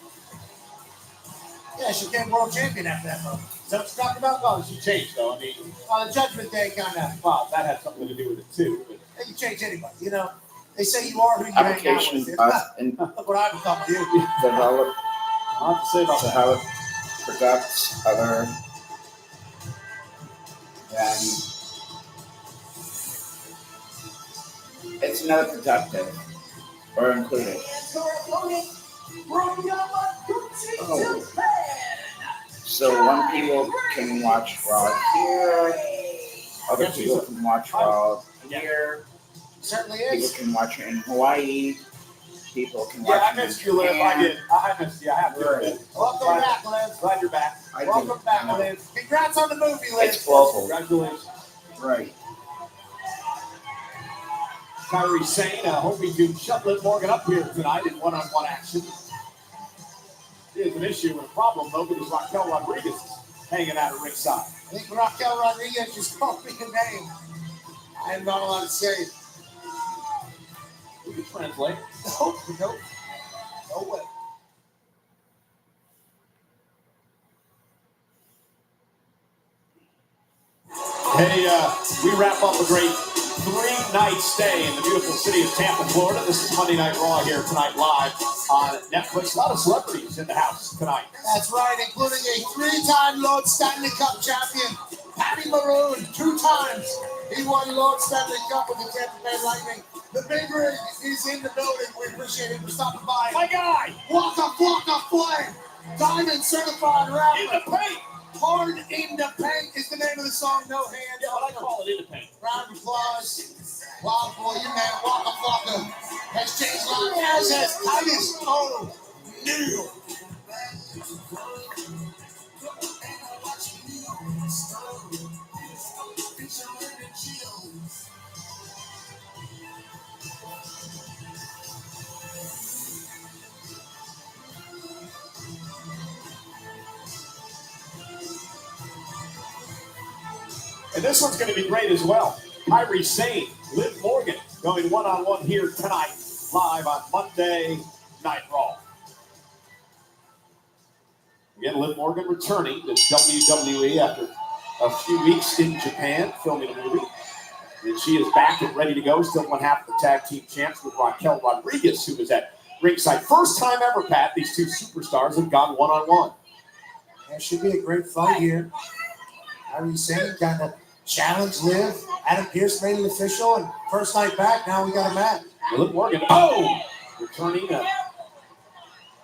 Yeah, she became world champion after that moment. Is that what you're talking about? Well, she changed, though. I mean, The Judgment Day kind of. well, that had something to do with it, too. But They can change anybody, you know. They say you are who you hang out Application with. and Look what I've become with you. develop I'll have to say about to that. how it products other than it's not productive or included. Oh. So one people can watch Raw here, other people can watch Raw here, Certainly people is. can watch it in Hawaii, people can Yeah, watch I it in missed you, Liv. I did. I missed you. I have to Right. admit. Welcome back, Liv. Glad you're back. I Welcome did. back, Liv. Congrats on the movie, Liv. It's global. Congratulations. Right. Kairi Sane hoping to shut Liv Morgan up here tonight in one-on-one action. There's an issue and a problem, though, because Raquel Rodriguez is hanging out at ringside. I think Raquel Rodriguez just called me a name. I am not allowed to say it. We can translate. Nope. No way. Hey, we wrap up a great three-night stay in the beautiful city of Tampa, Florida. This is Monday Night Raw here tonight live on Netflix. A lot of celebrities in the house tonight. That's right, including a three-time Lord Stanley Cup champion, Patty Maroon, 2 times. He won Lord Stanley Cup with the Tampa Bay Lightning. The Big Rig is in the building. We appreciate him for stopping by. My guy! Waka Flame, Diamond Certified Rapper. In the paint! Hard in the Paint is the name of the song. No hands. Yeah, what I call it, in the paint. Round of applause. Wild boy, you man, Waka Flocka has changed lives, as has Titus O'Neil. And this one's going to be great as well. Kairi Sane, Liv Morgan going one-on-one here tonight, live on Monday Night Raw. Again, Liv Morgan returning to WWE after a few weeks in Japan filming a movie. And she is back and ready to go. Still one half of the tag team champs with Raquel Rodriguez, who was at ringside. First time ever, Pat, these two superstars have gone one-on-one. There should be a great fight here. Kairi Sane kind of challenged Liv. Adam Pearce made it official, and first night back, now we got a match. Liv Morgan, returning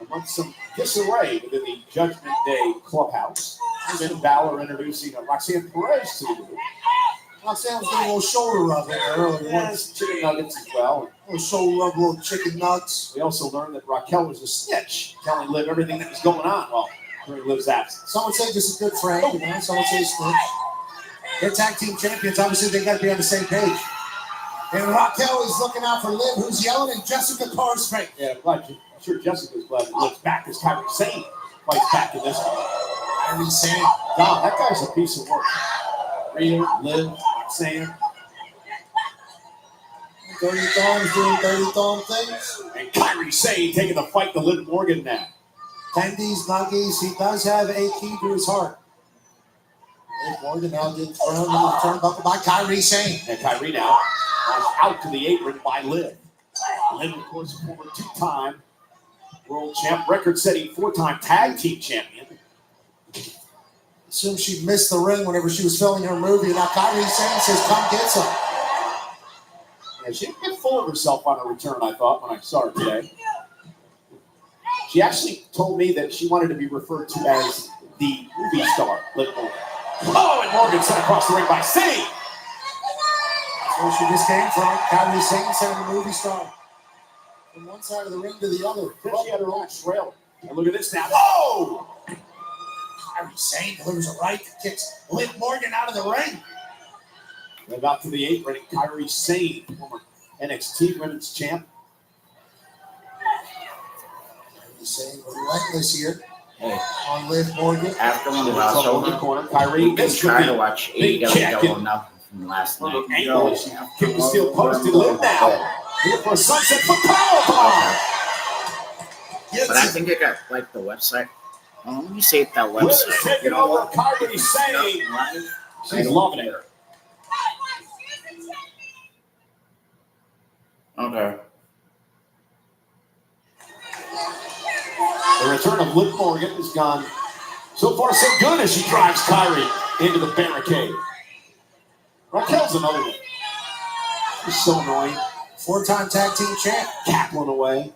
amongst some disarray within the Judgment Day clubhouse. Finn Balor introducing Roxanne Perez to the group. Roxanne was getting a little shoulder rub in there earlier. Yes, chicken nuggets as well. A little shoulder rub, little chicken nuts. We also learned that Raquel was a snitch, telling Liv everything that was going on during Liv's absence. Some would say this is a good friend, you know. Some would say snitch. They're tag team champions. Obviously, they got to be on the same page. And Raquel is looking out for Liv, who's yelling in Jessica Carr's face. Yeah, I'm sure Jessica's glad that Liv's back as Kairi Sane fights back in this one. Kairi Sane. Don, that guy's a piece of work. Rhea, Liv, Sam. Dirty Thorns doing Dirty Thorn things. And Kairi Sane taking the fight to Liv Morgan now. Tendies, nuggies, he does have a key to his heart. Liv Morgan now getting thrown in the turnbuckle by Kairi Sane. And Kairi now out to the apron by Liv. Liv, of course, former 2-time world champ, record-setting 4-time tag team champion. Assume she missed the ring whenever she was filming her movie. Now Kairi Sane says, come get some. And she didn't get full of herself on her return, I thought, when I saw her today. She actually told me that she wanted to be referred to as the movie star, Liv Morgan. Oh, and Morgan sent across the ring by Singh. That's where she just came from. Kyrie Sane sending the movie star from one side of the ring to the other. Then she had her own trail. And look at this now. Oh! Kyrie Sane delivers a right that kicks Liv Morgan out of the ring. Live out to the apron, and Kyrie Sane, former NXT Women's Champ. Kyrie Sane relentless here Hey, on Liv Morgan. after one of Trouble us in over, the corner. Kyrie you can gets try to the watch big check AEW and enough from last night. angle. She kicked the steel post and Liv now. Here for a sunset for powerbomb. But I think I got like the website. Oh, let me see if that Liv is website. taking over Kyrie Sane. She's loving it. Okay. The return of Liv Morgan has gone so far so good as she drives Kyrie into the barricade. Raquel's another one. She's so annoying. Four-time tag team champ. Cackling away.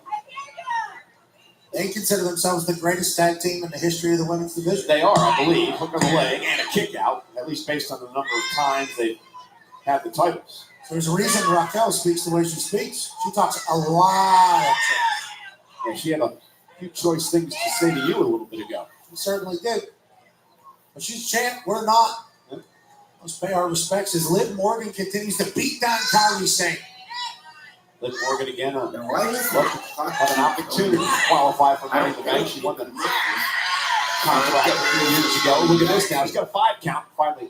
They consider themselves the greatest tag team in the history of the women's division. They are, I believe. Hook on the leg and a kick out, at least based on the number of times they've had the titles. So there's a reason Raquel speaks the way she speaks. She talks a lot of trash. And she had a few choice things to say to you a little bit ago. She certainly did. But she's champ. We're not. Let's pay our respects as Liv Morgan continues to beat down Kyrie Sane. Liv Morgan again had an opportunity to qualify for Money in the Bank. She won the contract a few years ago. Look at this now. She's got a 5 count. Finally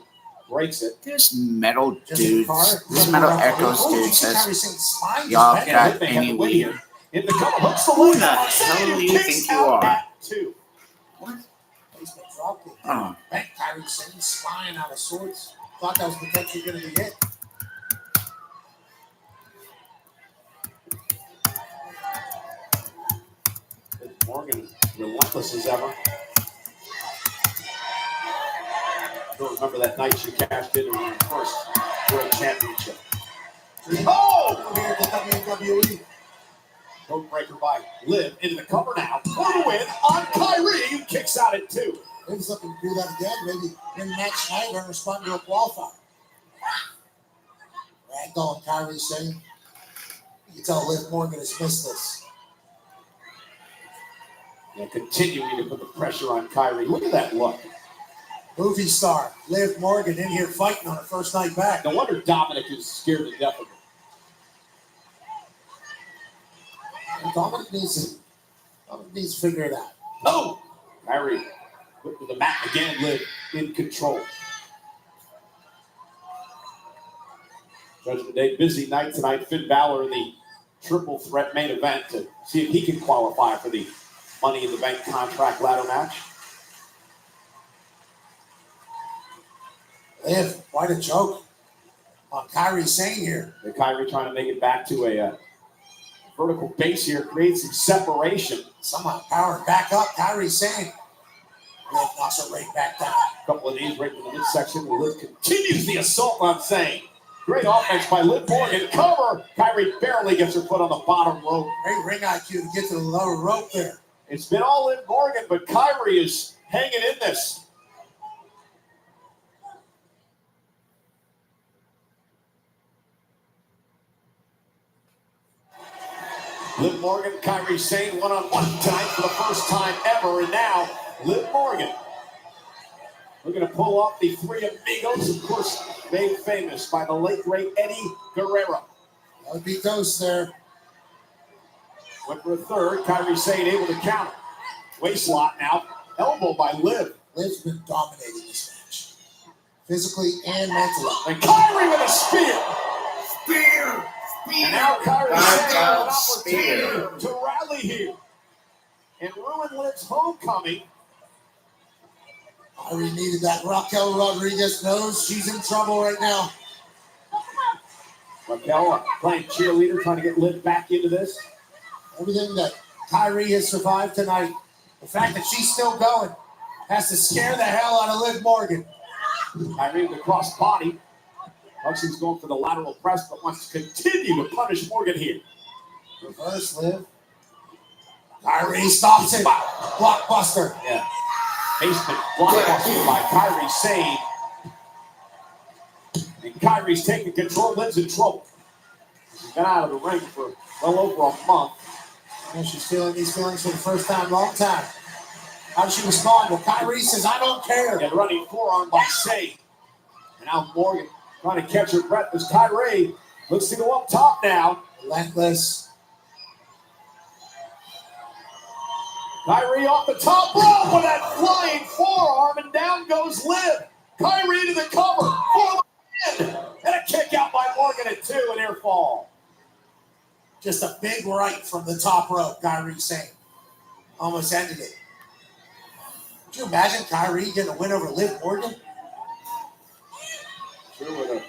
breaks it. This metal Just a dude, car. this metal Echoes Oh, dude you see Kyrie says, Sane's spine y'all just bent. got Liv may have any to win weed? here. In the cover, hooks the Who leg. the hell do you Kicks think you out are? at 2. Basement drop kick. Oh. Bent Kyrie Sane's spine out of sorts. Thought that was potentially going to be it. Morgan, relentless as ever. I don't remember that night she cashed in her first world championship. Oh! Here at the WWE. Road breaker by Liv into the cover now. For the win on Kyrie, who kicks out at 2. Liv's looking to do that again. Maybe win next night and respond to a qualifier. Ragdoll Kyrie Sane. You can tell Liv Morgan has missed this. And continuing to put the pressure on Kyrie. Look at that look. Movie star Liv Morgan in here fighting on her first night back. No wonder Dominic is scared to death of her. Dominic needs to figure it out. Oh! Kyrie put to the mat again. Liv in control. Judgment Day, busy night tonight. Finn Balor in the triple threat main event to see if he can qualify for the Money in the Bank contract ladder match. Liv, quite a joke on Kyrie Sane here. The Kyrie trying to make it back to a vertical base here, creates some separation. Somehow powering back up Kyrie Sane. Liv knocks her right back down. A couple of knees right in the midsection. Liv continues the assault on Sane. Great offense by Liv Morgan. Cover. Kyrie barely gets her foot on the bottom rope. Great ring IQ to get to the lower rope there. It's been all Liv Morgan, but Kyrie is hanging in this. Liv Morgan, Kyrie Sane, one-on-one tonight for the first time ever, and now Liv Morgan looking to pull off the Three Amigos, of course, made famous by the late, great Eddie Guerrero. That would be Ghost there. Went for a third, Kyrie Sane able to counter. Waist lock now, elbow by Liv. Liv's been dominating this match, physically and mentally. And Kyrie with a spear. Spear. And now Kyrie Sane has an opportunity to rally here and ruin Liv's homecoming. Kyrie needed that. Raquel Rodriguez knows she's in trouble right now. Raquel playing cheerleader, trying to get Liv back into this. Everything that Kyrie has survived tonight, the fact that she's still going, has to scare the hell out of Liv Morgan. Kyrie with the cross body. Hudson's going for the lateral press, but wants to continue to punish Morgan here. Reverse Liv. Kyrie stops it. Blockbuster. Yeah. Basement blockbuster by Kyrie Sane. And Kyrie's taking control. Liv's in trouble. She's been out of the ring for well over a month. And she's feeling these feelings for the first time, long time. How does she respond? Well, Kyrie says, I don't care. And running forearm by Sane. And now Morgan trying to catch her breath as Kyrie looks to go up top now. Relentless. Kyrie off the top rope with that flying forearm, and down goes Liv. Kyrie to the cover for the win. And a kick out by Morgan at 2, and air fall. Just a big right from the top rope, Kyrie Sane. Almost ended it. Could you imagine Kyrie getting a win over Liv Morgan? Sure would have.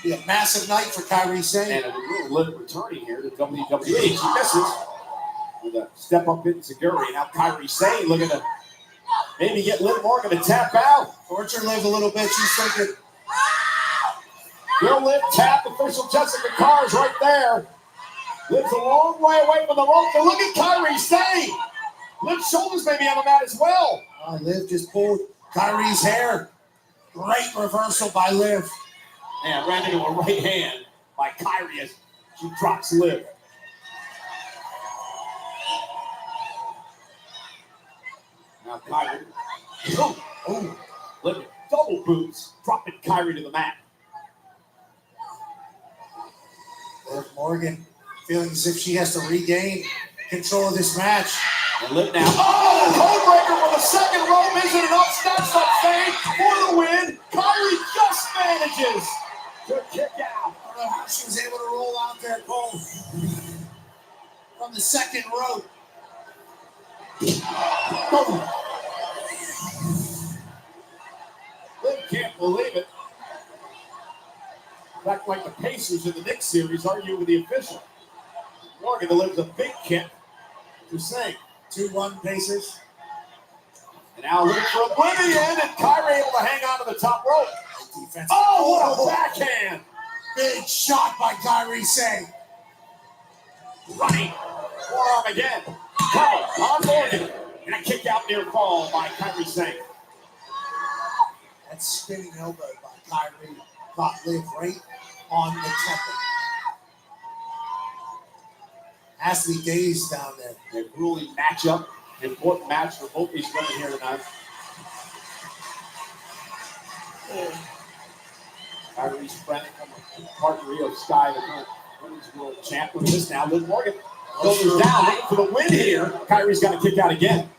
Be a massive night for Kyrie Sane. And a little Liv returning here to WWE. She misses with a step up in Seguri. Now Kyrie Sane looking to maybe get Liv Morgan to tap out. Torture Liv a little bit. She's thinking. Will Liv tap? Official Jessica Carr is right there. Liv's a long way away from the rope. But look at Kyrie Sane. Liv's shoulders may be on the mat as well. Liv just pulled Kyrie's hair. Great reversal by Liv. And ran into a right hand by Kyrie as she drops Liv. Now Kyrie. Oh, Liv double boots, dropping Kyrie to the mat. Liv Morgan feeling as if she has to regain control of this match. And Liv now. Oh, codebreaker from the second rope isn't enough. Snaps up Sane for the win. Kyrie just manages to kick out. I don't know how she was able to roll out there, Cole. From the second rope. Oh. Liv can't believe it. Back like the Pacers in the Knicks series argue with the official. Morgan delivers a big kick to Sane. 2-1 Pacers. And now looking for Oblivion, and Kyrie able to hang on to the top rope. Defense. Oh, what a backhand! Big shot by Kyrie Sane. Running. Forearm again. Cover on Morgan. And a kick out near fall by Kyrie Sane. That spinning elbow by Kyrie got Liv right on the temple. Has to be dazed down there. A grueling matchup. Important match for both these women here tonight. Kyrie's friend from the partner of Sky, the current women's world champion. This now, Liv Morgan goes down looking for the win here. Kyrie's got to kick out again.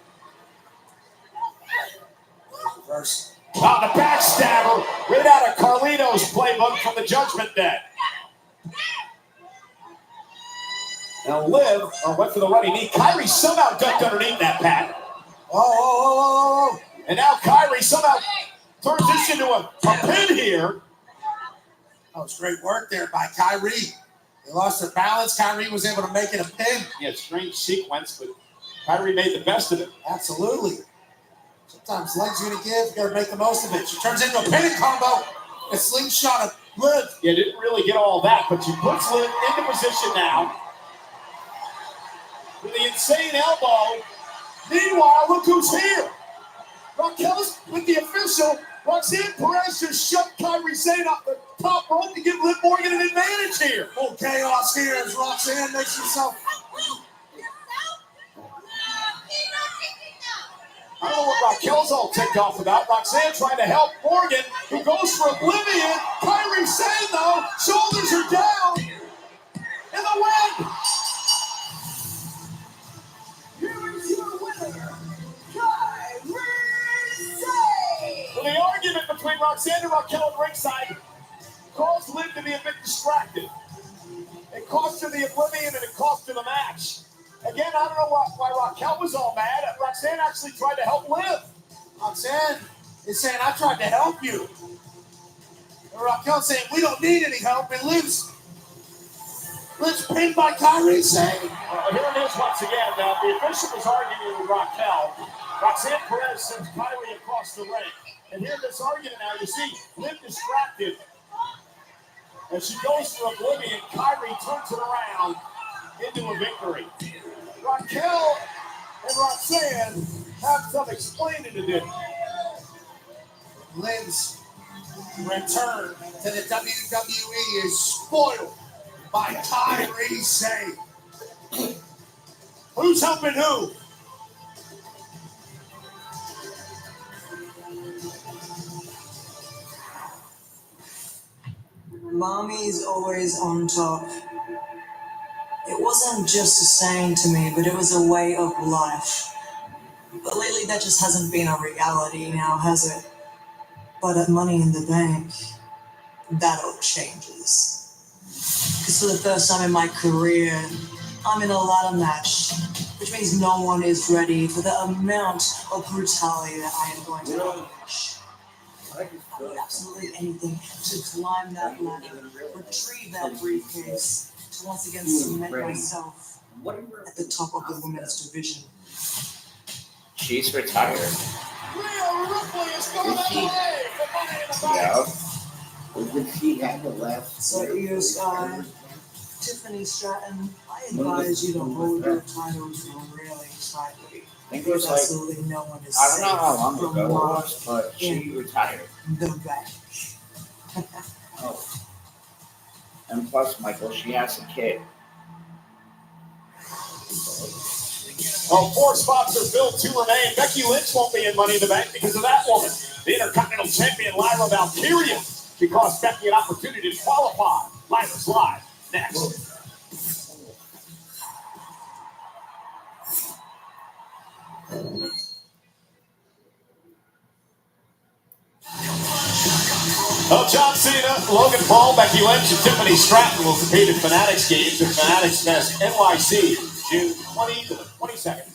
Reverse. Oh, the backstabber right out of Carlito's playbook from the Judgment Day. Now Liv went for the running knee. Kyrie somehow ducked underneath that pad. Oh. And now Kyrie somehow turns this into a pin here. That was great work there by Kyrie. They lost their balance. Kyrie was able to make it a pin. Yeah, strange sequence, but Kyrie made the best of it. Absolutely. Sometimes legs are going to give. You got to make the most of it. She turns into a pinning combo. A slingshot of Liv. Yeah, didn't really get all that, but she puts Liv into position now. With the insane elbow. Meanwhile, look who's here. Raquel's with the official. Roxanne Perez just shoved Kyrie Sane off the top rope to give Liv Morgan an advantage here. Full chaos here as Roxanne makes herself. I don't know what Raquel's all ticked off about. Roxanne trying to help Morgan, who goes for Oblivion. Kyrie Sane, though, shoulders are down. And the win. Well, the argument between Roxanne and Raquel at ringside caused Liv to be a bit distracted. It cost her the Oblivion and it cost her the match. Again, I don't know why Raquel was all mad. Roxanne actually tried to help Liv. Roxanne is saying, I tried to help you. And Raquel's saying, we don't need any help. And Liv's pinned by Kyrie Sane. Here it is once again. The official was arguing with Raquel. Roxanne Perez sends Kyrie across the ring. And here this argument now, you see Liv distracted. As she goes for oblivion, Kyrie turns it around into a victory. Raquel and Roxanne have some explaining to do. Lynn's return to the WWE is spoiled by Kairi Sane. Who's helping who? Mommy's always on top. It wasn't just a saying to me, but it was a way of life. But lately that just hasn't been a reality now, has it? But at Money in the Bank, that all changes. Because for the first time in my career, I'm in a ladder match, which means no one is ready for the amount of brutality that I am going to unleash. I would absolutely anything to climb that ladder, retrieve that briefcase, to once again cement myself at the top of the women's division. She's retired. Rhea Ripley is going away for Money in the Bank. Yeah. Isn't she had the left? So Io Sky, Tiffany Stratton, I advise you to hold your titles really tightly. I think it was Because like, absolutely no one is I don't know safe how long from ago it Raw was, but she in retired. the bank. Oh. And plus, Michael, she has a kid. Well, 4 spots are filled, 2 remain. Becky Lynch won't be in Money in the Bank because of that woman. The Intercontinental Champion, Lyra Valkyria. She cost Becky an opportunity to qualify. Lyra's live. Next. Oh, John Cena, Logan Paul, Becky Lynch, and Tiffany Stratton will compete at Fanatics Games at Fanatics Fest NYC, June 20 to the 22nd.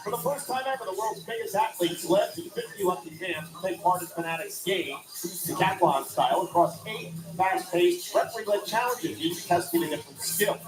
For the first time ever, the world's biggest athletes, led to 50 lucky fans, will take part in Fanatics Games, decathlon style, across 8 fast-paced, referee-led challenges, each testing a different skill.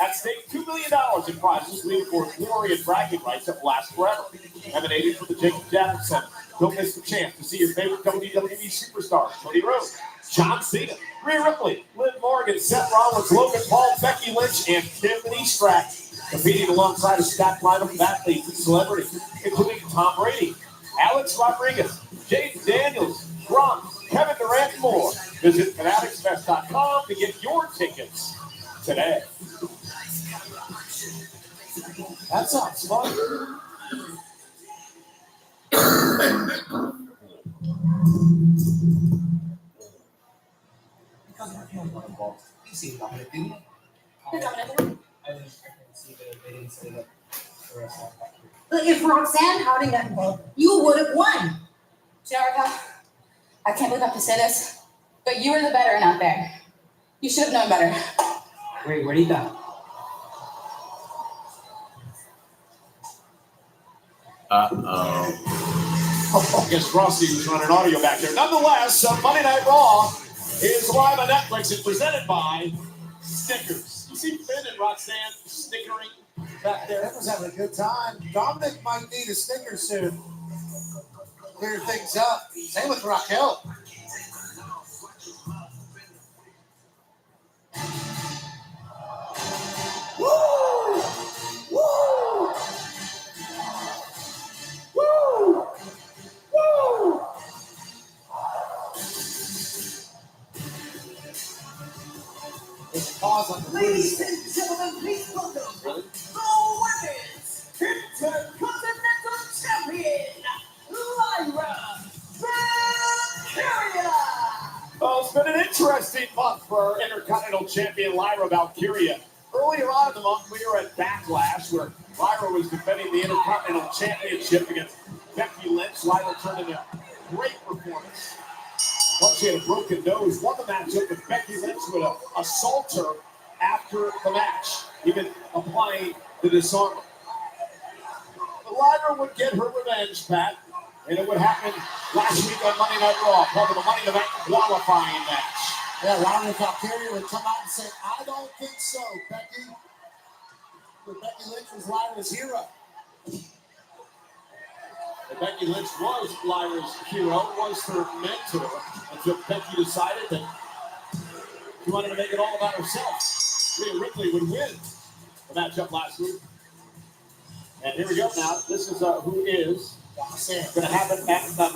At stake, $2 million in prizes, leading for glory and bragging rights that will last forever. Emanating from the Jacob Javits Center. Don't miss the chance to see your favorite WWE superstars, Cody Rhodes, John Cena, Rhea Ripley, Liv Morgan, Seth Rollins, Logan Paul, Becky Lynch, and Tiffany Stratton, competing alongside a stacked lineup of athletes and celebrities, including Tom Brady, Alex Rodriguez, Jaden Daniels, Gronk, Kevin Durant, and more. Visit fanaticsfest.com to get your tickets today. That sounds fun. You seem dominant, didn't you? You're dominant. I didn't see that they didn't say that the rest of that. But if Roxanne Howdy got involved, you would have won. Jerica, I can't believe I have to say this, but you were the veteran out there. You should have known better. Wait, where did that? I guess Frosty was running audio back there. Nonetheless, Monday Night Raw is live on Netflix and presented by Snickers. You see Finn and Roxanne snickering back there? Everyone's having a good time. Dominic might need a Snickers soon. Clear things up. Same with Raquel. Woo! Woo! Woo! Woo! There's a pause on the Ladies and gentlemen, please welcome the Women's Intercontinental Champion, Lyra Valkyria. Well, it's been an interesting month for Intercontinental Champion Lyra Valkyria. Earlier on in the month, we were at Backlash, where Lyra was defending the Intercontinental Championship against Becky Lynch. Lyra turned in a great performance. Once she had a broken nose, won the matchup, but Becky Lynch would assault her after the match, even applying the disarmer. But Lyra would get her revenge, Pat, and it would happen last week on Monday Night Raw, part of the Money in the Bank qualifying match. Yeah, Lyra Valkyria would come out and say, I don't think so, Becky. But Becky Lynch was Lyra's hero. And Becky Lynch was Lyra's hero, was her mentor, until Becky decided that She wanted to make it all about herself. Rhea Ripley would win the matchup last week. And here we go now. This is who is going to happen.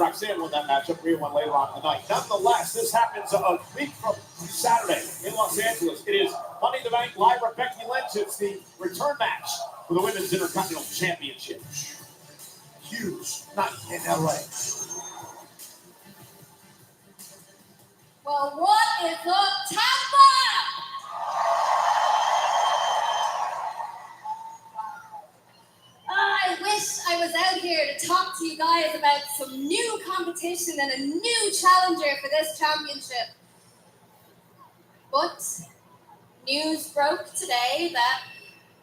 Roxanne won that matchup. Rhea won later on in the night. Nonetheless, this happens a week from Saturday in Los Angeles. It is Money in the Bank live with Becky Lynch. It's the return match for the Women's Intercontinental Championship. Huge night in LA. Well, what is up, Tampa? I wish I was out here to talk to you guys about some new competition and a new challenger for this championship. But news broke today that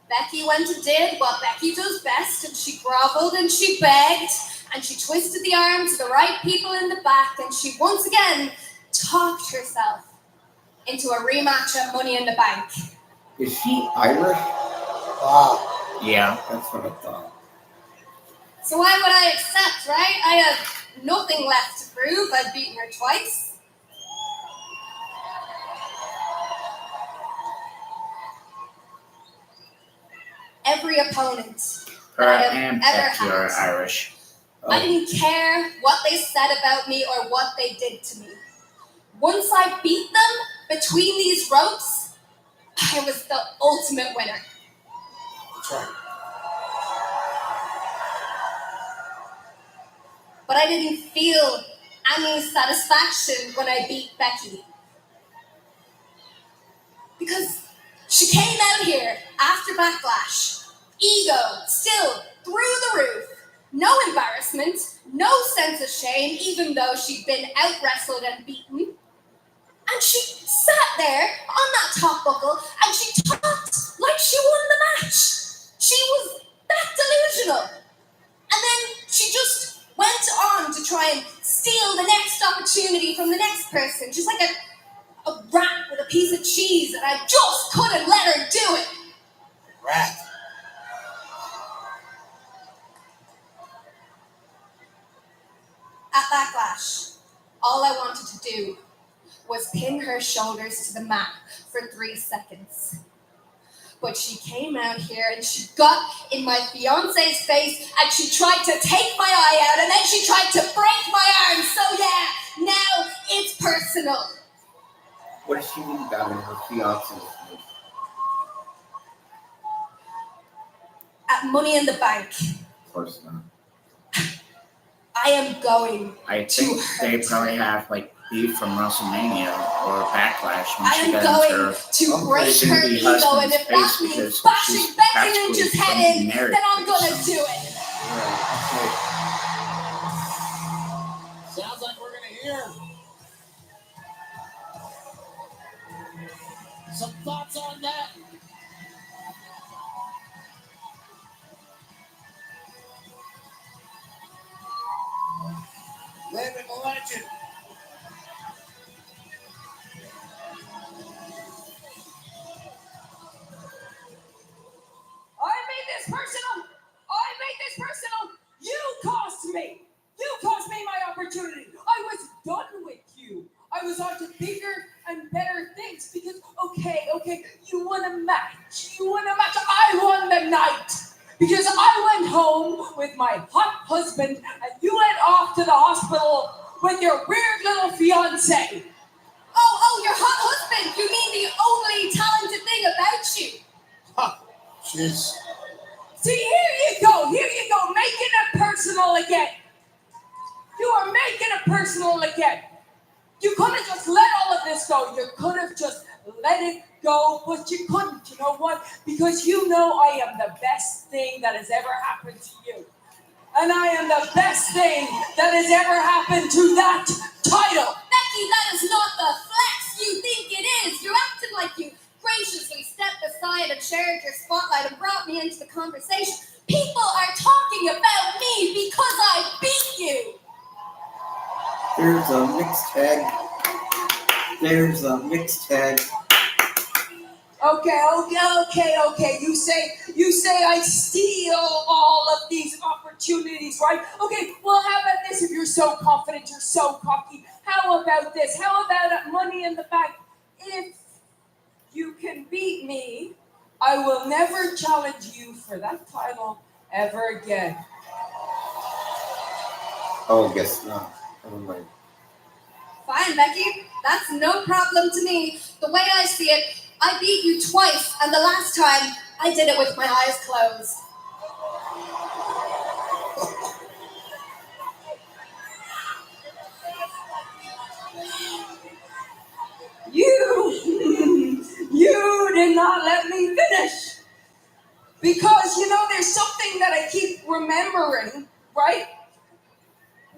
Becky went and did what Becky does best, and she groveled and she begged and she twisted the arms of the right people in the back, and she once again talked herself into a rematch at Money in the Bank. Is she Irish? Wow. Yeah, that's what I thought. So why would I accept, right? I have nothing left to prove. I've beaten her twice. Every opponent that I have ever You're had. Irish. I didn't care what they said about me or what they did to me. Once I beat them between these ropes, I was the ultimate winner. That's right. But I didn't feel any satisfaction when I beat Becky. Because she came out here after Backlash, ego still through the roof, no embarrassment, no sense of shame, even though she'd been out-wrestled and beaten. And she sat there on that top buckle and she talked like she won the match. She was that delusional. And then she just went on to try and steal the next opportunity from the next person, just like a rat with a piece of cheese, and I just couldn't let her do it. Rat. At Backlash, all I wanted to do was pin her shoulders to the mat for 3 seconds. But she came out here and she got in my fiance's face and she tried to take my eye out and then she tried to break my arm. So yeah, now it's personal. What does she mean got in her fiance's face? At Money in the Bank, Of course not. I am going I think they probably have like beef from WrestleMania or Backlash when I she am got going into to break into her the ego, and husband's if that face means because bashing she's Becky practically Lynch's head going to be in, married then I'm to gonna someone. do it. Sounds like we're going to hear some thoughts on that. Living legend. I made this personal. I made this personal. You cost me. You cost me my opportunity. I was done with you. I was on to bigger and better things because, okay, you won a match. You won a match. I won the night because I went home with my hot husband and you went off to the hospital with your weird little fiance. Oh, your hot husband. You mean the only talented thing about you. Jeez. See, here you go, making it personal again. You are making it personal again. You could have just let all of this go. You could have just let it go, but you couldn't. You know what? Because you know I am the best thing that has ever happened to you. And I am the best thing that has ever happened to that title. Becky, that is not the flex you think it is. You're acting like you graciously stepped aside and shared your spotlight and brought me into the conversation. People are talking about me because I beat you. There's a mixed tag. There's a mixed tag. Okay. You say I steal all of these opportunities, right? Okay, well, how about this? If you're so confident, you're so cocky, how about this? How about Money in the Bank? If you can beat me. I will never challenge you for that title ever again. Oh, guess not. Never mind. Fine, Becky. That's no problem to me. The way I see it, I beat you twice, and the last time, I did it with my eyes closed. You did not let me finish. Because, there's something that I keep remembering, right?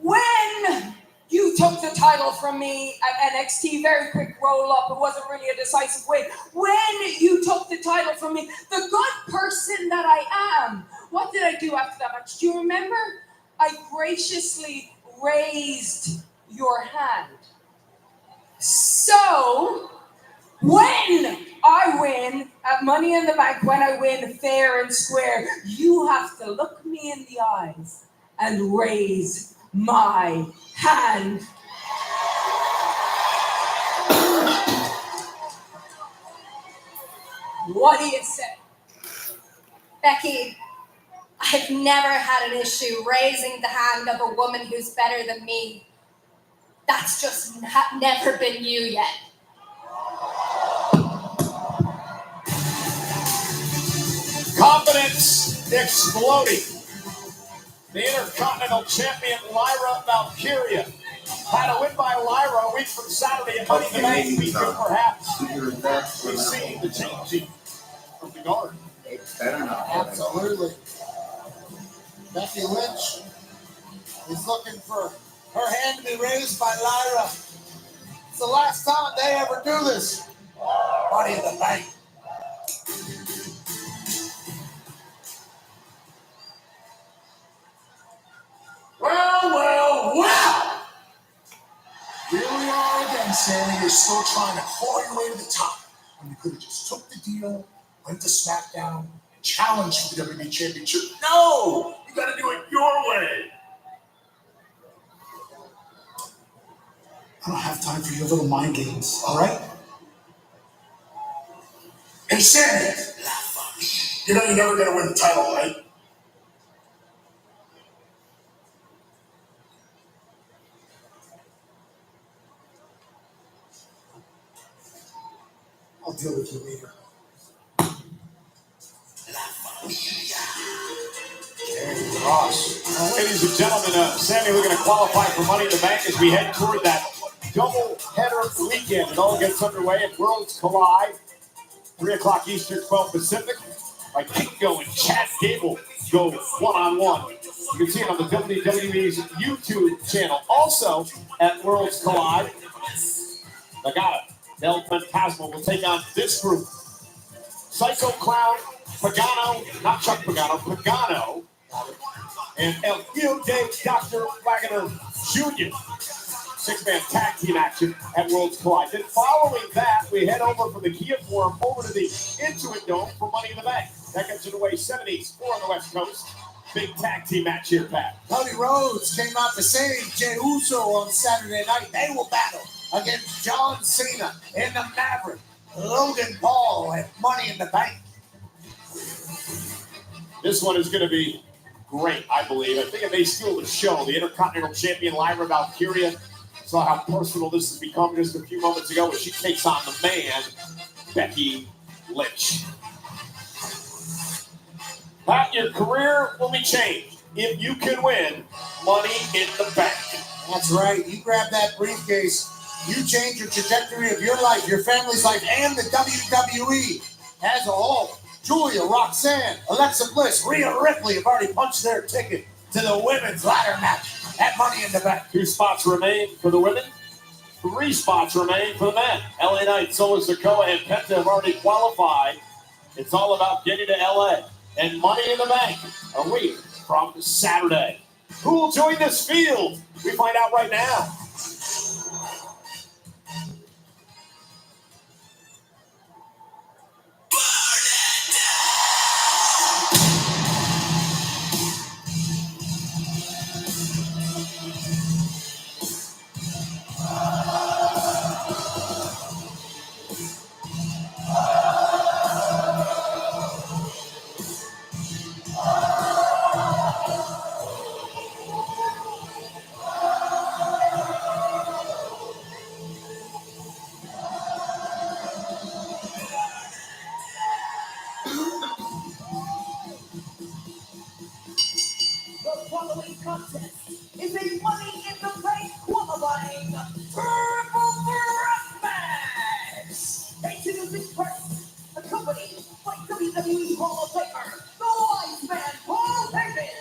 When you took the title from me at NXT, very quick roll up, it wasn't really a decisive win. When you took the title from me, the good person that I am, what did I do after that match? Do you remember? I graciously raised your hand. So, when I win at Money in the Bank, when I win fair and square, you have to look me in the eyes and raise my hand. What do you say? Becky, I've never had an issue raising the hand of a woman who's better than me. That's just never been you yet. Confidence exploding. The Intercontinental Champion Lyra Valkyria had a win by Lyra a week from Saturday at Money in the Bank. We could perhaps be seeing the changing of the guard. Better not. Absolutely. Becky Lynch is looking for her hand to be raised by Lyra. It's the last time they ever do this. Money in the Bank. Well. Here we are again, Sammy. You're still trying to claw your way to the top. When you could have just took the deal, went to SmackDown, and challenged for the WWE Championship. No! You gotta do it your way. I don't have time for your little mind games, all right? Hey, Sammy! You know you're never gonna win the title, right? I'll deal with you later. Ladies and gentlemen, Sammy looking to qualify for Money in the Bank as we head toward that double-header weekend. It all gets underway at Worlds Collide, 3 o'clock Eastern, 12 Pacific. Kingo and Chad Gable go one-on-one. You can see it on the WWE's YouTube channel. Also at Worlds Collide, Nagata, El Fantasma will take on this group. Psycho Clown, Pagano, not Chuck Pagano, Pagano, and El Hijo de Dr. Wagner Jr. 6-man tag team action at Worlds Collide. Then following that, we head over from the Kia Forum over to the Intuit Dome for Money in the Bank. That gets underway 7 East, 4 on the West Coast. Big tag team match here, Pat. Cody Rhodes came out to save Jey Uso on Saturday night. They will battle against John Cena and the Maverick, Logan Paul at Money in the Bank. This one is going to be great, I believe. I think it may steal the show. The Intercontinental Champion Lyra Valkyria saw how personal this has become just a few moments ago as she takes on the man, Becky Lynch. Pat, your career will be changed if you can win Money in the Bank. That's right. You grab that briefcase, you change your trajectory of your life, your family's life, and the WWE as a whole. Julia, Roxanne, Alexa Bliss, Rhea Ripley have already punched their ticket to the women's ladder match at Money in the Bank. 2 spots remain for the women. 3 spots remain for the men. LA Knight, Solo Sikoa, and Penta have already qualified. It's all about getting to LA and Money in the Bank a week from Saturday. Who will join this field? We find out right now. contest is a Money in the Bank qualifying triple threat match. Introducing first, accompanied by WWE Hall of Famer, the Wise Man Paul Heyman,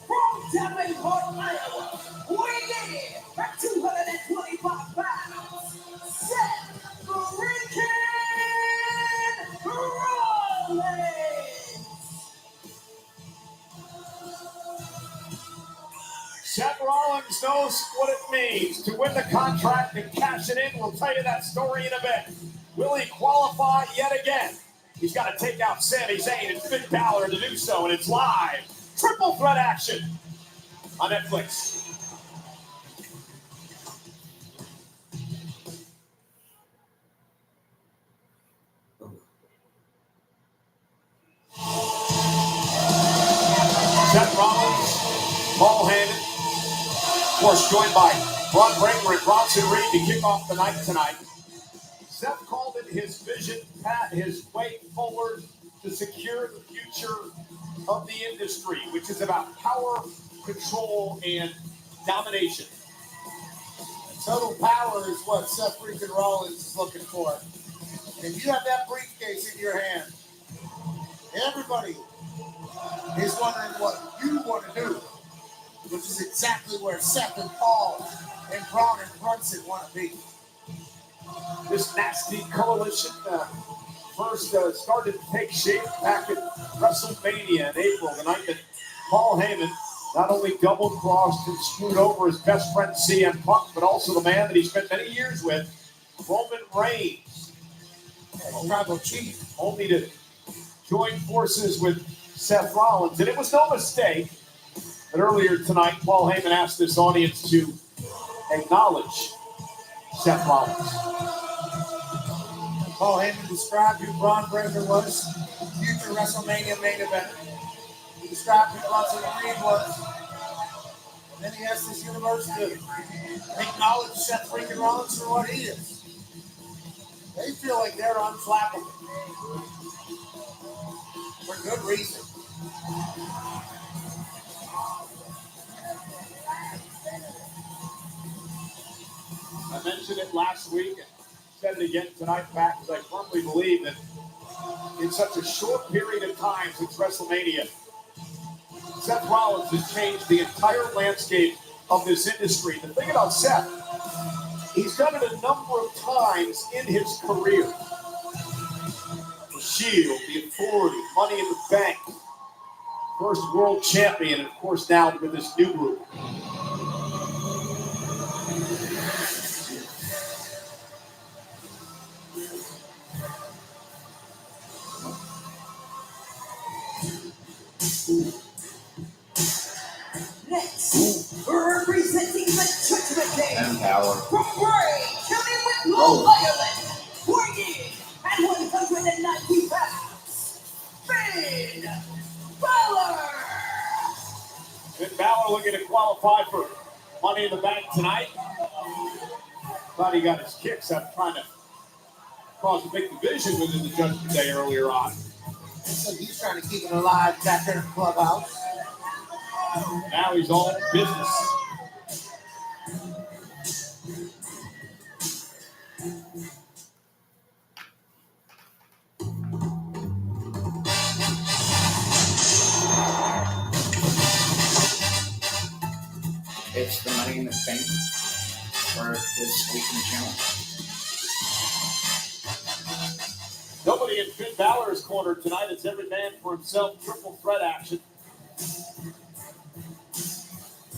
from Davenport, Iowa, weighing in at 225 pounds, Seth freaking Rollins. Seth Rollins knows what it means to win the contract and cash it in. We'll tell you that story in a bit. Will he qualify yet again? He's got to take out Sami Zayn and Finn Balor to do so, and it's live. Triple threat action on Netflix. Seth Rollins, Paul Heyman, of course, joined by Braun Breaker and Bronson Reed to kick off the night tonight. Seth called it his vision, his way forward to secure the future of the industry, which is about power, control, and domination. Total power is what Seth freaking Rollins is looking for. And you have that briefcase in your hand. Everybody is wondering what you want to do, which is exactly where Seth and Paul and Braun and Brunson want to be. This nasty coalition first started to take shape back at WrestleMania in April, the night that Paul Heyman not only double-crossed and screwed over his best friend CM Punk, but also the man that he spent many years with, Roman Reigns. Tribal chief. Only to join forces with Seth Rollins. And it was no mistake that earlier tonight, Paul Heyman asked this audience to acknowledge Seth Rollins. Paul Heyman described who Braun Breaker was, future WrestleMania main event. He described who Bronson Reed was. And then he asked this universe to acknowledge Seth freaking Rollins for what he is. They feel like they're unflappable. For good reason. I mentioned it last week and said it again tonight back because I firmly believe that in such a short period of time since WrestleMania, Seth Rollins has changed the entire landscape of this industry. The thing about Seth, he's done it a number of times in his career. The Shield, the Authority, Money in the Bank, first world champion, and of course now with this new group. Next, representing the Judgment Day, And power. from Bray, County Wicklow, Ireland, weighing at 190 pounds, Finn Balor. Finn Balor looking to qualify for Money in the Bank tonight. Thought he got his kicks up trying to cause a big division within the Judgment Day earlier on. So he's trying to keep it alive back there in the clubhouse. Now he's all business. It's the Money in the Bank for this week in the channel. Nobody in Finn Balor's corner tonight. It's every man for himself. Triple threat action.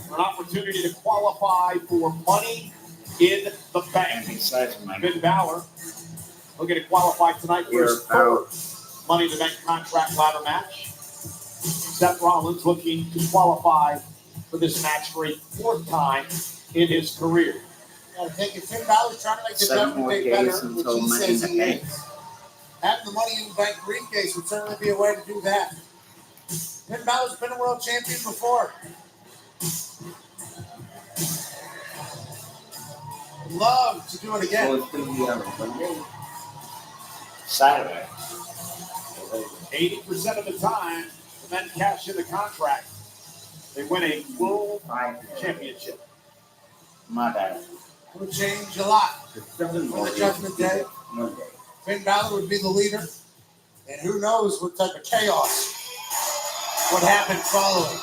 An opportunity to qualify for Money in the Bank. Finn Balor looking to qualify tonight for his third Money in the Bank contract ladder match. Seth Rollins looking to qualify for this match for a fourth time in his career. Gotta take it. Finn Balor's trying to make the 7 Judgment more Day days better, which until he Money in says the he Bank. is. Having the Money in the Bank briefcase would certainly be a way to do that. Finn Balor's been a world champion before. Love to do it again. Well, it's going to be on Monday. Saturday. 80% of the time, the men cash in the contract. They win a world championship. My bad. It would change a lot for the Judgment Day. Finn Balor would be the leader, and who knows what type of chaos would happen following.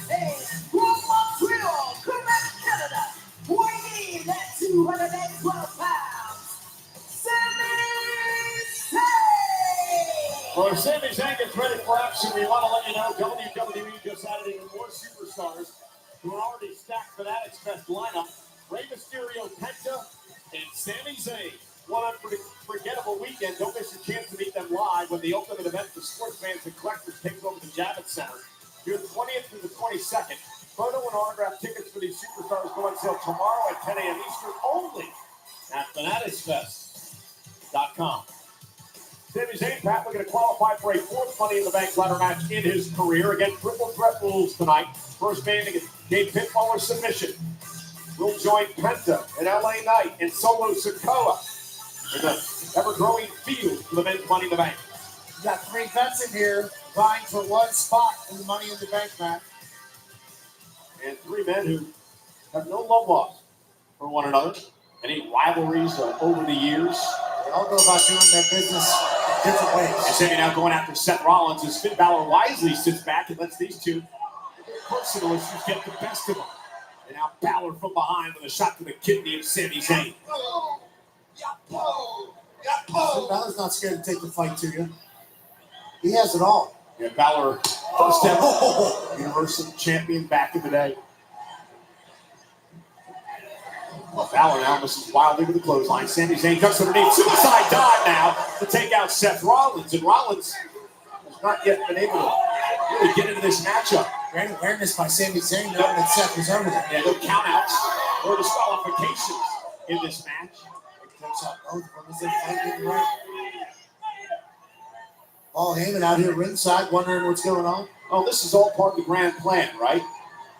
Hey, from Montreal, Quebec, Canada, weighing in at 212 pounds, Sami Zayn! Well, if Sami Zayn gets ready for action, we want to let you know WWE just added even more superstars who are already stacked for that Fest lineup. Rey Mysterio, Penta, and Sami Zayn. What an unforgettable weekend. Don't miss your chance to meet them live when the ultimate event for sports fans and collectors takes over the Javits Center. Here the 20th through the 22nd. Photo and autograph tickets for these superstars go on sale tomorrow at 10 a.m. Eastern only at FanatisFest.com. Sami Zayn, Pat, we're going to qualify for a fourth Money in the Bank ladder match in his career. Again, triple threat rules tonight. First man to gain pinfall or submission will join Penta and LA Knight and Solo Sikoa in the ever-growing field for the men's Money in the Bank. You got three vets in here vying for one spot in the Money in the Bank match. And three men who have no love lost for one another. Any rivalries over the years. They all go about doing their business in different ways. And Sami now going after Seth Rollins as Finn Balor wisely sits back and lets these two personal issues get the best of them. And now Balor from behind with a shot to the kidney of Sami Zayn. Finn Balor's not scared to take the fight to you. He has it all. Yeah, Balor, first ever Universal Champion back in the day. Well, Balor now misses wildly with the clothesline. Sami Zayn comes underneath. Suicide dive now to take out Seth Rollins. And Rollins has not yet been able to really get into this matchup. Great awareness by Sami Zayn, knowing that Seth was over there. Yeah, no countouts or disqualifications in this match. He takes out both of them as they fight in the ring. Paul Heyman out here ringside, wondering what's going on. Oh, this is all part of the grand plan, right?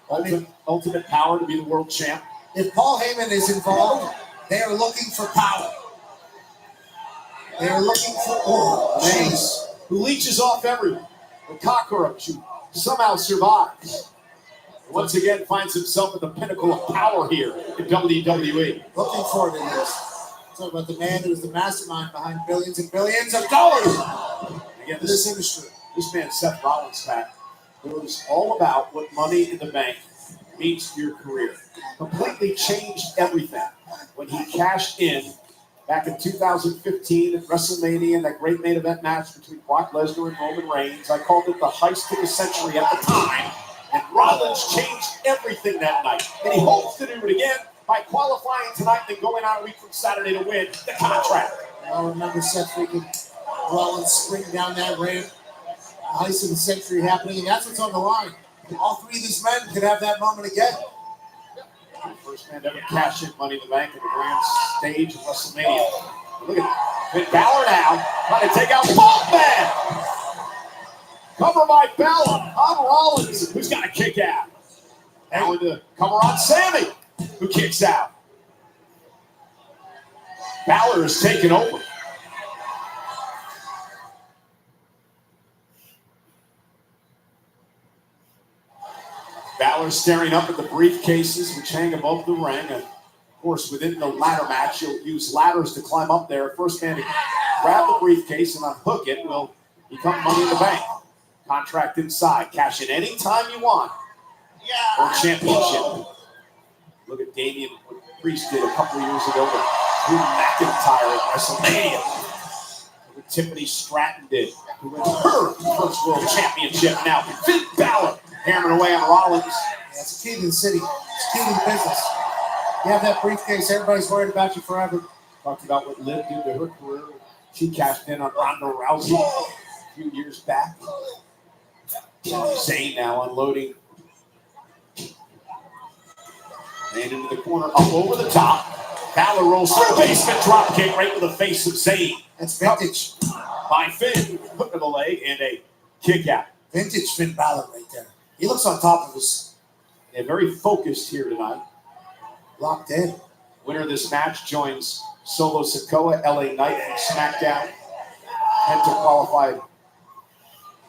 Ultimate power to be the world champ. If Paul Heyman is involved, they are looking for power. They are looking for James, who leeches off everyone. The cockroach who somehow survives. Once again finds himself at the pinnacle of power here in WWE. Looking for it in this. Talk about the man who is the mastermind behind billions and billions of dollars. Again, This industry. This man, Seth Rollins, Pat, knows all about what Money in the Bank means to your career. Completely changed everything when he cashed in back in 2015 at WrestleMania in that great main event match between Brock Lesnar and Roman Reigns. I called it the heist of the century at the time, and Rollins changed everything that night. And he hopes to do it again by qualifying tonight and then going out a week from Saturday to win the contract. I remember Seth freaking Rollins sprinting down that ramp, the heist of the century happening, and that's what's on the line. All three of these men could have that moment again. First man to ever cash in Money in the Bank at the grand stage of WrestleMania. Look at Finn Balor now, trying to take out Bombman. Cover by Balor on Rollins, who's got a kick out. Now with the cover on Sami, who kicks out. Balor is taken over. Balor staring up at the briefcases which hang above the ring. And of course, within the ladder match, you'll use ladders to climb up there. First man to grab the briefcase and unhook it will become Money in the Bank. Contract inside. Cash in any time you want. Or championship. Look at Damian, what Priest did a couple of years ago with Drew McIntyre at WrestleMania. Look what Tiffany Stratton did, who wins her first world championship now. Finn Balor hammering away on Rollins. Yeah, it's a key to the city. It's a key to the business. You have that briefcase, everybody's worried about you forever. Talked about what Liv did to her career. She cashed in on Ronda Rousey a few years back. Zayn now unloading. And into the corner, up over the top. Balor rolls through the basement drop kick right to the face of Zayn. That's vintage. By Finn. Hook of the leg and a kick out. Vintage Finn Balor right there. He looks on top of us. And very focused here tonight. Locked in. Winner of this match joins Solo Sikoa, LA Knight from SmackDown. Penta qualified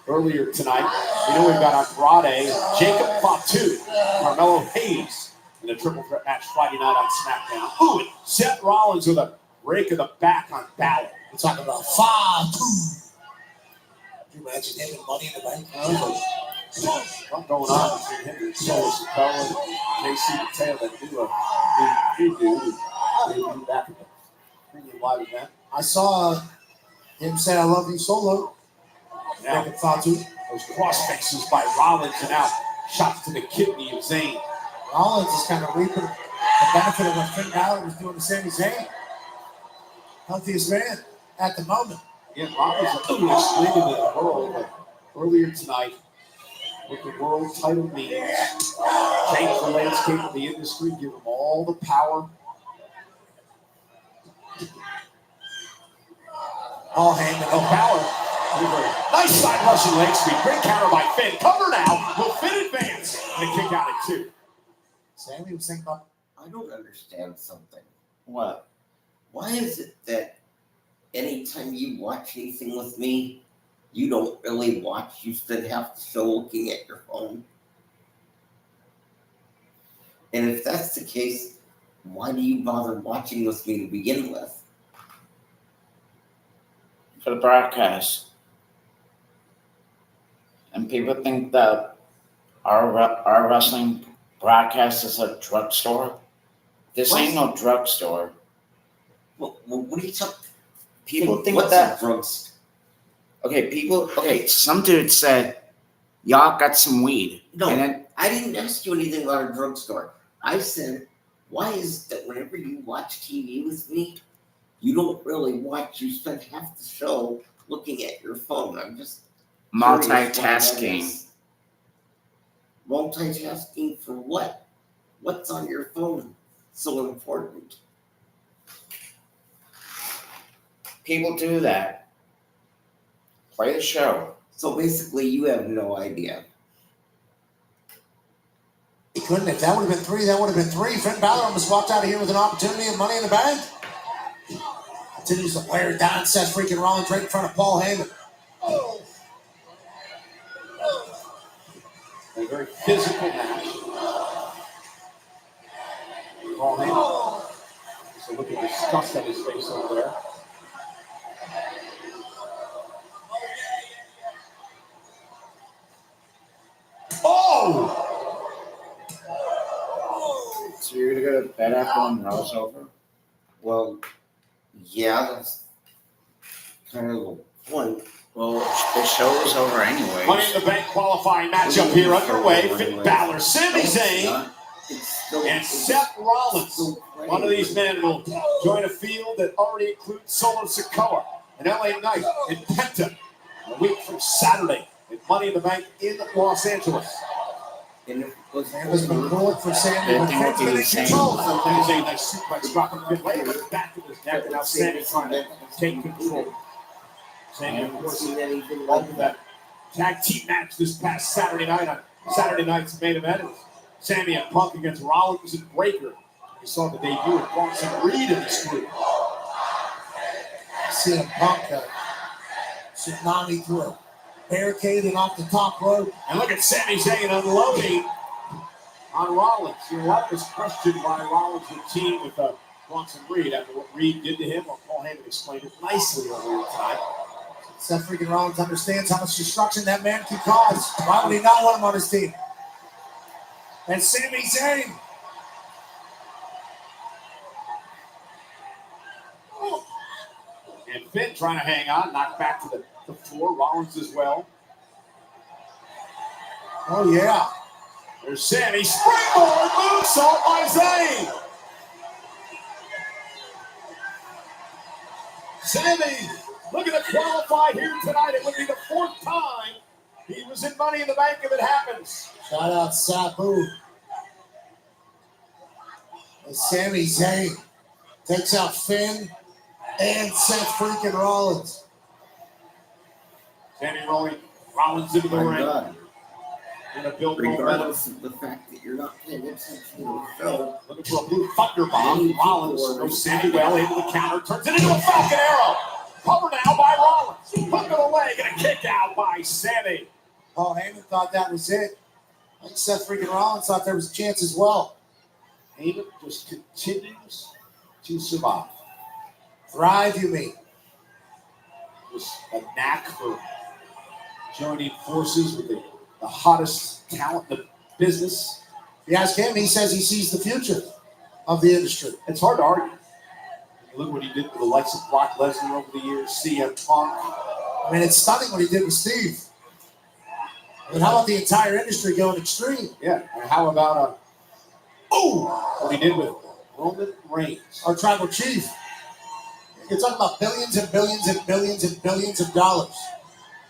earlier tonight. We know we've got Andrade, Jacob Fatu, Carmelo Hayes in a triple threat match Friday night on SmackDown. Ooh, and Seth Rollins with a break of the back on Balor. We're talking about Fatu. Can you imagine him and Money in the Bank? What's going on between him and Solo Sikoa and JC Mateo that do back in the premium live event? I saw him say, "I love you, Solo." Now, Fatu. those cross faces by Rollins and now shots to the kidney of Zayn. Rollins is kind of reaping the benefit of what Finn Balor was doing to Sami Zayn. Healthiest man at the moment. Again, Rollins explained to the world that earlier tonight what the world title means. Change the landscape of the industry, give them all the power. All hand no power. Nice side Russian leg sweep. Great counter by Finn. Cover now. Will Finn advance? And a kick out at 2. Sammy was thinking about. I don't understand something. What? Why is it that anytime you watch anything with me, you don't really watch? You spend half the show looking at your phone. And if that's the case, why do you bother watching with me to begin with? For the broadcast. And people think that our wrestling broadcast is a drugstore. This ain't no drugstore. What are you talking? People think what's that a drugstore? Okay, some dude said, y'all got some weed. No, and then, I didn't ask you anything about a drugstore. I said, why is it that whenever you watch TV with me, you don't really watch, you spend half the show looking at your phone? I'm just multitasking. Multitasking for what? What's on your phone so important? People do that. Play the show. So basically, you have no idea. He couldn't. If that would have been 3, that would have been 3. Finn Balor almost walked out of here with an opportunity of Money in the Bank. Continues to wear it down. Seth freaking Rollins right in front of Paul Heyman. A very physical match. Paul Heyman. So look at the disgust on his face over there. Oh! So you're gonna go to bed after when Raw's over? Well, yeah, that's kind of the point. Well, the show is over anyway. Money in the Bank qualifying matchup here underway. Finn Balor, Sami Zayn, and Seth Rollins. One of these men will join a field that already includes Solo Sikoa and LA Knight and Penta a week from Saturday at Money in the Bank in Los Angeles. And it was Sam's been pulling for Sammy. They But think Finn's we'll been do in the same. control. There's a nice suplex dropping Finn later, but back to his neck, and now Sami trying to take control. Sami, of course, involved in that tag team match this past Saturday night on Saturday night's main event. It was Sami and Punk against Rollins and Breaker. We saw the debut of Bronson Reed in this group. CM Punk tsunami through a barricade and off the top rope. And look at Sami Zayn unloading on Rollins. A lot was questioned why Rollins would team with Bronson Reed after what Reed did to him. Well, Paul Heyman explained it nicely earlier tonight. Seth freaking Rollins understands how much destruction that man can cause. Why would he not want him on his team? And Sami Zayn. And Finn trying to hang on, knocked back to the floor. Rollins as well. Oh, yeah. There's Sami. Springboard moonsault by Zayn. Sami looking to qualify here tonight. It would be the 4th time he was in Money in the Bank if it happens. Shout out Sabu. And Sami Zayn takes out Finn and Seth freaking Rollins. Sami rolling Rollins into the ring. Gonna build momentum. regardless of the fact that you're not paying attention to the show. Looking for a blue thunder bomb. Rollins goes Sammy well into the counter, turns it into a Falcon Arrow. Covered now by Rollins. Hook of the leg and a kick out by Sammy. Paul Heyman thought that was it. I think Seth freaking Rollins thought there was a chance as well. Heyman just continues to survive. Thrive, you mean? Just a knack for joining forces with the hottest talent in the business. If you ask him, he says he sees the future of the industry. It's hard to argue. Look what he did with the likes of Brock Lesnar over the years, CM Punk. I mean, it's stunning what he did with Steve. And how about the entire industry going extreme? Yeah, and how about what he did with Roman Reigns? Our tribal chief. You're talking about billions and billions and billions and billions of dollars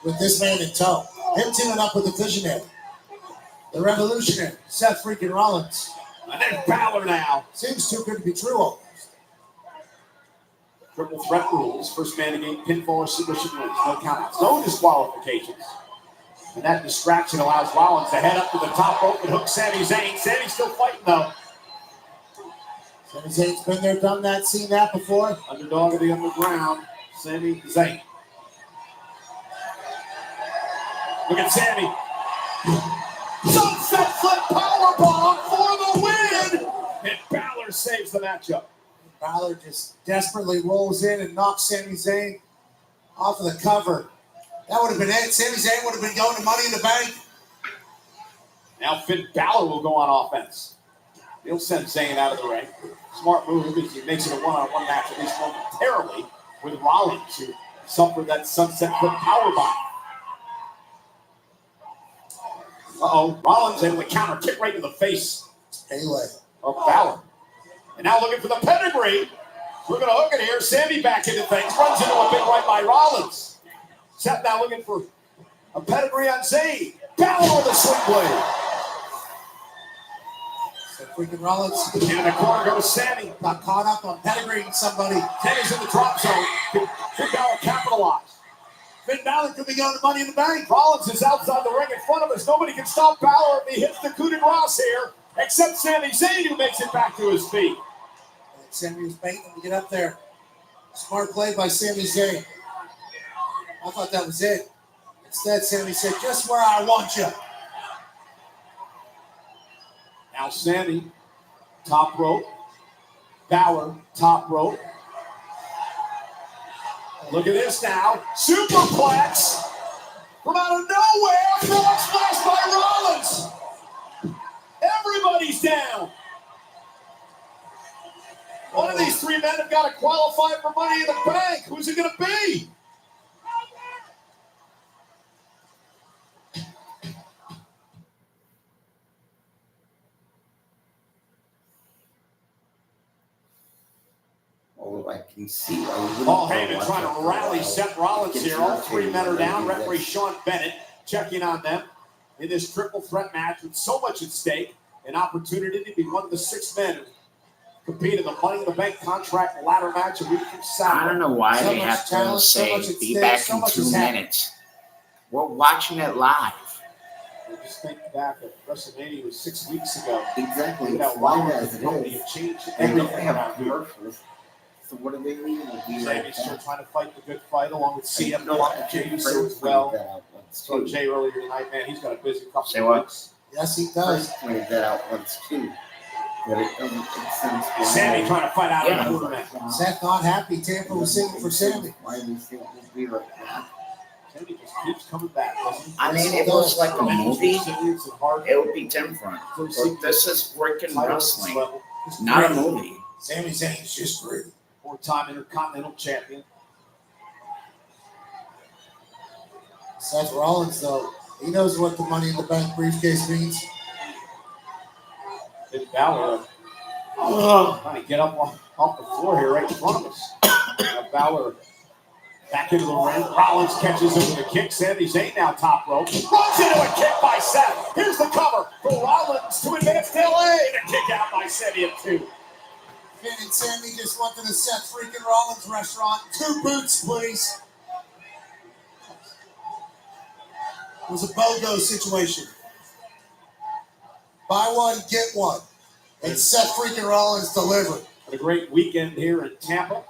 with this man in tow. Him teaming up with the visionary, the revolutionary, Seth freaking Rollins. And then Balor now. Seems too good to be true almost. Triple threat rules. First man to gain pinfall or submission wins. No countouts. No disqualifications. And that distraction allows Rollins to head up to the top rope and hook Sami Zayn. Sami's still fighting though. Sami Zayn's been there, done that, seen that before. Underdog of the underground, Sami Zayn. Look at Sami. Sunset flip powerbomb for the win. And Balor saves the matchup. Balor just desperately rolls in and knocks Sami Zayn off of the cover. That would have been it. Sami Zayn would have been going to Money in the Bank. Now Finn Balor will go on offense. He'll send Zayn out of the ring. Smart move because he makes it a one-on-one match at least momentarily with Rollins, who suffered that sunset flip powerbomb. Rollins able to counter kick right in the face of Balor. And now looking for the pedigree. We're going to hook it here. Sammy back into things. Runs into a big right by Rollins. Seth now looking for a pedigree on Zayn. Balor with a swing blade. So freaking Rollins. In the corner goes Sammy. Got caught up on pedigreeing somebody. Tammy's in the drop zone. Finn Balor capitalized. Finn Balor could be going to Money in the Bank. Rollins is outside the ring in front of us. Nobody can stop Balor if he hits the coup de grace here, except Sami Zayn, who makes it back to his feet. Sami was baiting him to get up there. Smart play by Sami Zayn. I thought that was it. Instead, Sami said, just where I want you. Now Sami, top rope. Balor, top rope. Look at this now. Superplex from out of nowhere. Frog splash by Rollins. Everybody's down. One of these three men have got to qualify for Money in the Bank. Who's it going to be? All I can see. Paul Heyman trying to rally Seth Rollins here. All three men are down. Referee Sean Bennett checking on them in this triple threat match with so much at stake. An opportunity to be one of the 6 men who compete in the Money in the Bank contract ladder match a week from Saturday. I don't know why So they much have to talent, so say much at be stake, back so in much 2 is happening. minutes. We're watching it live. Just think back at WrestleMania was 6 weeks ago. Exactly. You know, It's live Rollins as and it company is. have changed They don't everything have around here. commercials. So what do they mean? Sammy's still trying to fight the good fight along with CM No, Punk I and think Jay Frank's Uso as pointed well. that out once So too. Jay earlier tonight, man, he's got a busy couple Say of what? weeks. Yes, he does. Frank pointed that out once too. But it doesn't make sense. why- Sammy trying to fight out Yeah. of the quarterback. Seth not happy. Tampa was singing for Sammy. Why do you think we'll be like that? Sammy just keeps coming back, doesn't he? I mean, if it was like a movie, It's a hard it would be different. But this is freaking wrestling, level. not a movie. Sami Zayn's just great. 4-time Intercontinental Champion. Seth Rollins, though, he knows what the Money in the Bank briefcase means. Finn Balor trying to get up off the floor here right in front of us. Now Balor back into the ring. Rollins catches him with a kick. Sami Zayn now top rope. Runs into a kick by Seth. Here's the cover for Rollins to advance to LA. And a kick out by Sami at 2. Finn and Sammy just went to the Seth freaking Rollins restaurant. 2 boots, please. It was a BOGO situation. Buy one, get one. And Seth freaking Rollins delivered. Had a great weekend here in Tampa,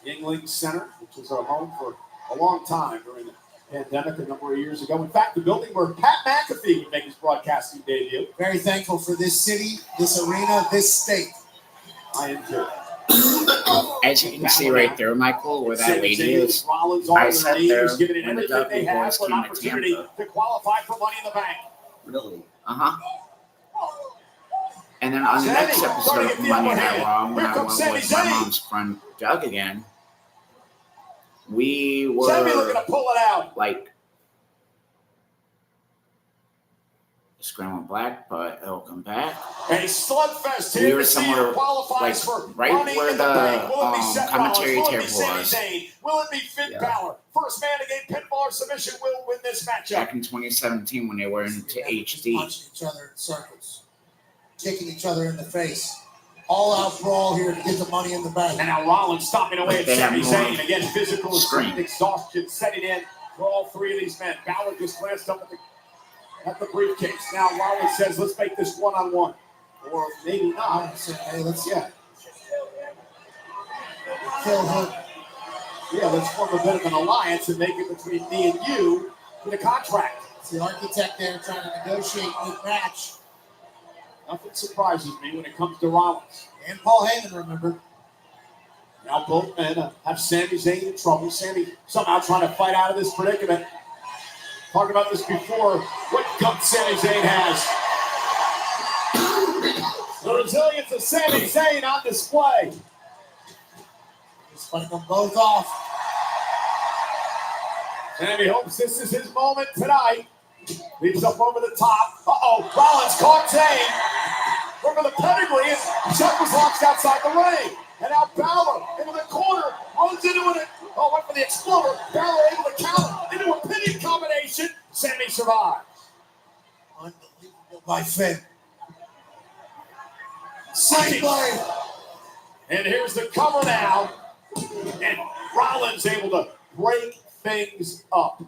Yuengling Center, which was our home for a long time during the pandemic a number of years ago. In fact, the building where Pat McAfee would make his broadcasting debut. Very thankful for this city, this arena, this state. I am too. As you can see right there, Michael, where that lady is, I sat there when the Dudley Boys came to Tampa. To qualify for Money in the Bank. Really? Uh-huh. And then on the next episode of Monday Night Raw, when I went with my mom's friend Doug again, we were Sammy looking to pull it out. like Scrambled Black, but it'll come back. A slugfest We here. were To see somewhere who qualifies like for right Money where in the Bank. Will it be the Seth commentary Rollins? Will it be table Sami was. Zayn? Will it be Finn Balor? First man to gain pinfall or submission will win this matchup. Back in 2017 when they were into HD. Punching each other in circles. Kicking each other in the face. All out brawl here to get the Money in the Bank. And now Rollins stopping away at They have Sami more Zayn. Again, physical screen. exhaustion setting in for all three of these men. Balor just glanced up at the briefcase. Now Rollins says, let's make this one-on-one. Or maybe not. Hey, let's Yeah. kill him. Yeah, let's form a bit of an alliance and make it between me and you for the contract. It's the architect there trying to negotiate a new match. Nothing surprises me when it comes to Rollins. And Paul Heyman, remember. Now both men have Sami Zayn in trouble. Sami somehow trying to fight out of this predicament. Talked about this before. What guts Sami Zayn has. The resilience of Sami Zayn on display. He's fighting them both off. Sami hopes this is his moment tonight. Leaps up over the top. Uh-oh, Rollins caught Zayn. Over the pedigree, and Seth was locked outside the ring. And now Balor into the corner, runs into it. Oh, went for the Explorer. Balor able to counter into a pinning combination. Sami survives. Unbelievable by Finn. Side blade. And here's the cover now. And Rollins able to break things up.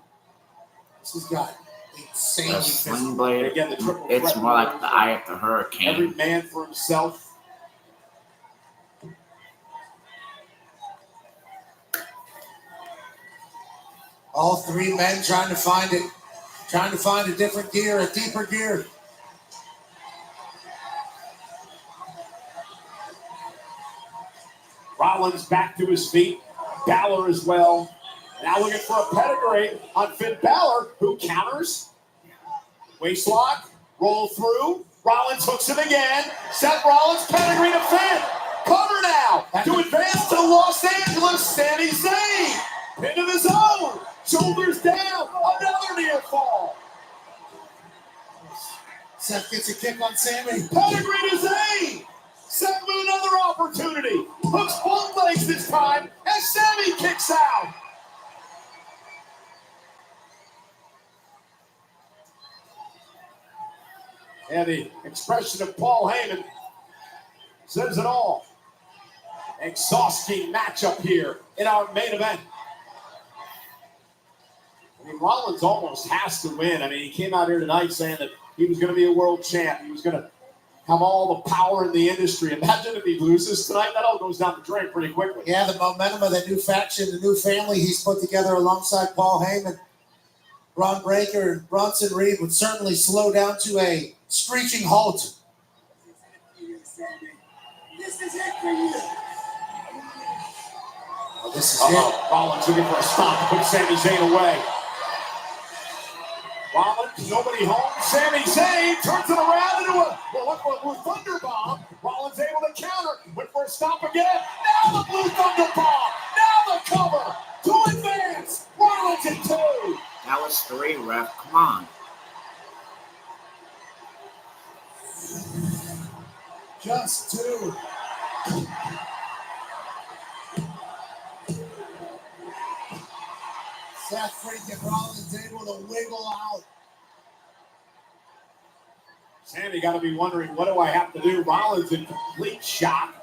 This has got The insanely Sling Blade, Again, the triple it's threat. more like the Eye of the Hurricane. Every man for himself. All three men trying to find it. Trying to find a different gear, a deeper gear. Rollins back to his feet. Balor as well. Now looking for a pedigree on Finn Balor, who counters. Waist lock, roll through. Rollins hooks him again. Seth Rollins pedigree to Finn. Cover now to advance to Los Angeles. Sami Zayn. Pin of his own. Shoulders down. Another near fall. Seth gets a kick on Sami. Pedigree to Zayn. Seth with another opportunity. Hooks both legs this time as Sami kicks out. And the expression of Paul Heyman says it all. Exhausting matchup here in our main event. I mean, Rollins almost has to win. I mean, he came out here tonight saying that he was going to be a world champ. He was going to have all the power in the industry. Imagine if he loses tonight. That all goes down the drain pretty quickly. Yeah, the momentum of that new faction, the new family he's put together alongside Paul Heyman, Braun Breaker, and Bronson Reed would certainly slow down to a screeching halt. This is it for you. Oh, this is Uh-oh. Rollins looking for a stop to put Sami Zayn away. Rollins, nobody home. Sami Zayn turns it around into a blue thunder bomb. Rollins able to counter. Went for a stop again. Now the blue thunder bomb. Now the cover to advance. Rollins in 2. That was 3, ref. Come on. Just 2. Seth freaking Rollins able to wiggle out. Sami got to be wondering, what do I have to do? Rollins in complete shock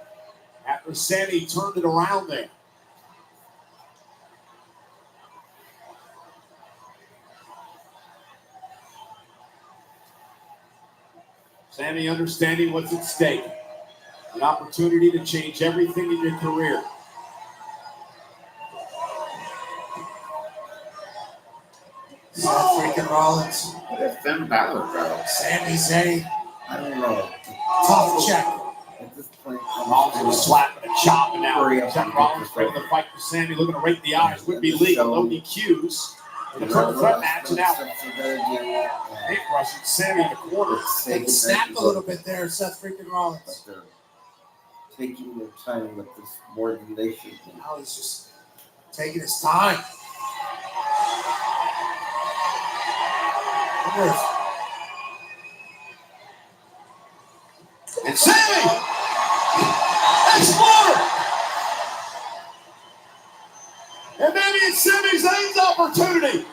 after Sami turned it around there. Sammy understanding what's at stake. An opportunity to change everything in your career. Seth freaking Rollins. What if Finn Balor, bro? Sami Zayn. I don't know. Tough check. At this point, Rollins was slapping and chopping now. Hurry up Seth and Rollins get ready this to fight for Sammy, looking to rake the eyes. Would be legal. No DQs. The triple threat match, and now hate rushing Sammy in the corner. They snapped a little bit there, Seth freaking Rollins. They're taking their time with this more than they should be. Now he's just taking his time. And Sammy! Exploder! And maybe it's Sami Zayn's opportunity.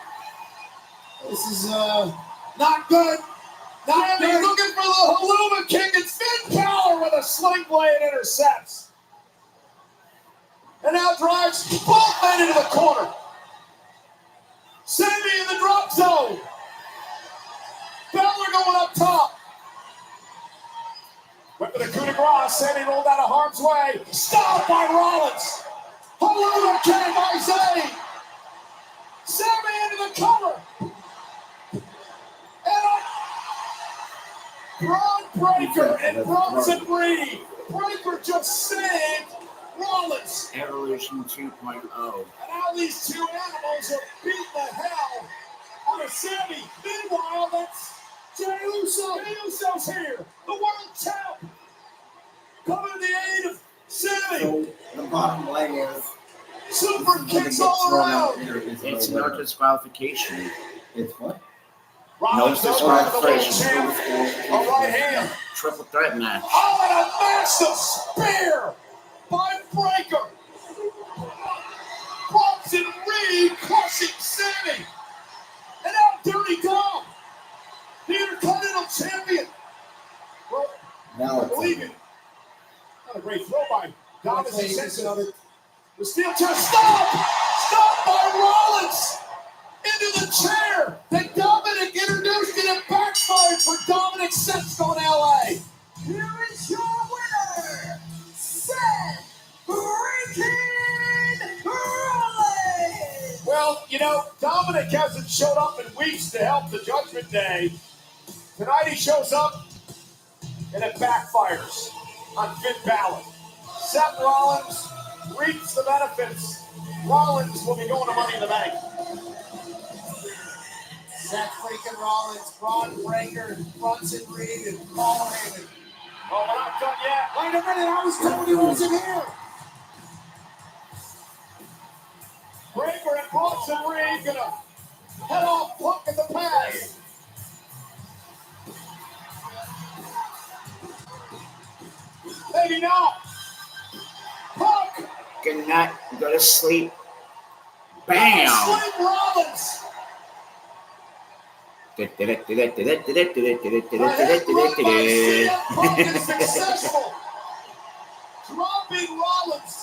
This is not good. Not Sammy good. looking for the Haluma King, and Finn Balor with a sling blade intercepts. And now drives both men into the corner. Sammy in the drop zone. Balor going up top. Went for the coup de grace. Sammy rolled out of harm's way. Stopped by Rollins. Haluma King by Zayn. Sammy into the cover. Braun Breaker and Bronson Reed. Breaker just saved Rollins. Evolution 2.0. And now these two animals are beating the hell out of Sammy. Meanwhile, that's Jey Uso. Jey Uso's here. The world champ. Coming to the aid of Sammy. So the bottom line is, Super kicks all around. It's no disqualification. It's what? Rollins No goes for the world disqualification. champ. A right hand. Triple threat match. Oh, and a massive spear by Breaker. Bronson Reed crushing Sammy. And now Dirty Dom, the Intercontinental Champion. Well, Now I it's believe it. Not a great throw by Dom as he sends it on it. The steel chair. Stop by Rollins. Into the chair that Dominic introduced, and it backfired for Dominic Sexton in LA. Here is your winner, Seth freaking Rollins. Well, you know, Dominic hasn't showed up in weeks to help the Judgment Day. Tonight he shows up, and it backfires on Finn Balor. Seth Rollins reaps the benefits. Rollins will be going to Money in the Bank. Seth freaking Rollins, Braun Breaker, Bronson Reed, and Paul Heyman. Oh, we're not done yet. Wait a minute, I was told he wasn't here. Breaker and Bronson Reed gonna head off Punk at the pass. Maybe not. Punk. Good night. Go to sleep. Bam. Sleep Rollins. Right hook by CM Punk is successful. Dropping Rollins.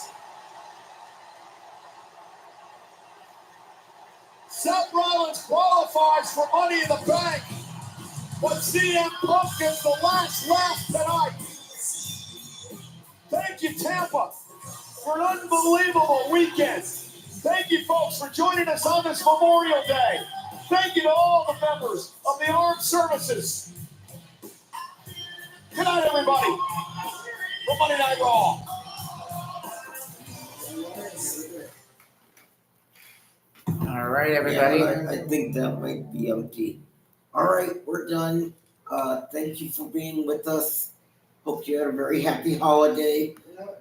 Seth Rollins qualifies for Money in the Bank, but CM Punk gets the last laugh tonight. Thank you, Tampa, for an unbelievable weekend. Thank you, folks, for joining us on this Memorial Day. Thank you to all the members of the armed services. Good night, everybody. For Monday Night Raw. All right, everybody. Yeah, I think that might be empty. All right, we're done. Thank you for being with us. Hope you had a very happy holiday.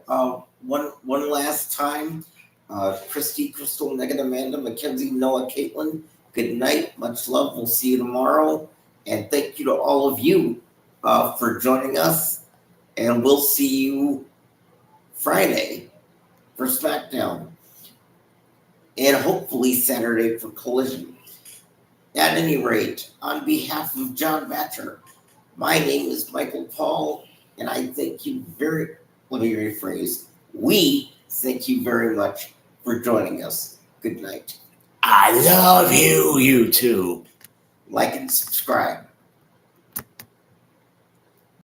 One last time, Christy, Crystal, Megan, Amanda, Mackenzie, Noah, Caitlin. Good night. Much love. We'll see you tomorrow. And thank you to all of you for joining us. And we'll see you Friday for SmackDown. And hopefully Saturday for Collision. At any rate, on behalf of John Batcher, my name is Michael Paul, and I thank you let me rephrase. We thank you very much for joining us. Good night. I love you, YouTube. Like and subscribe.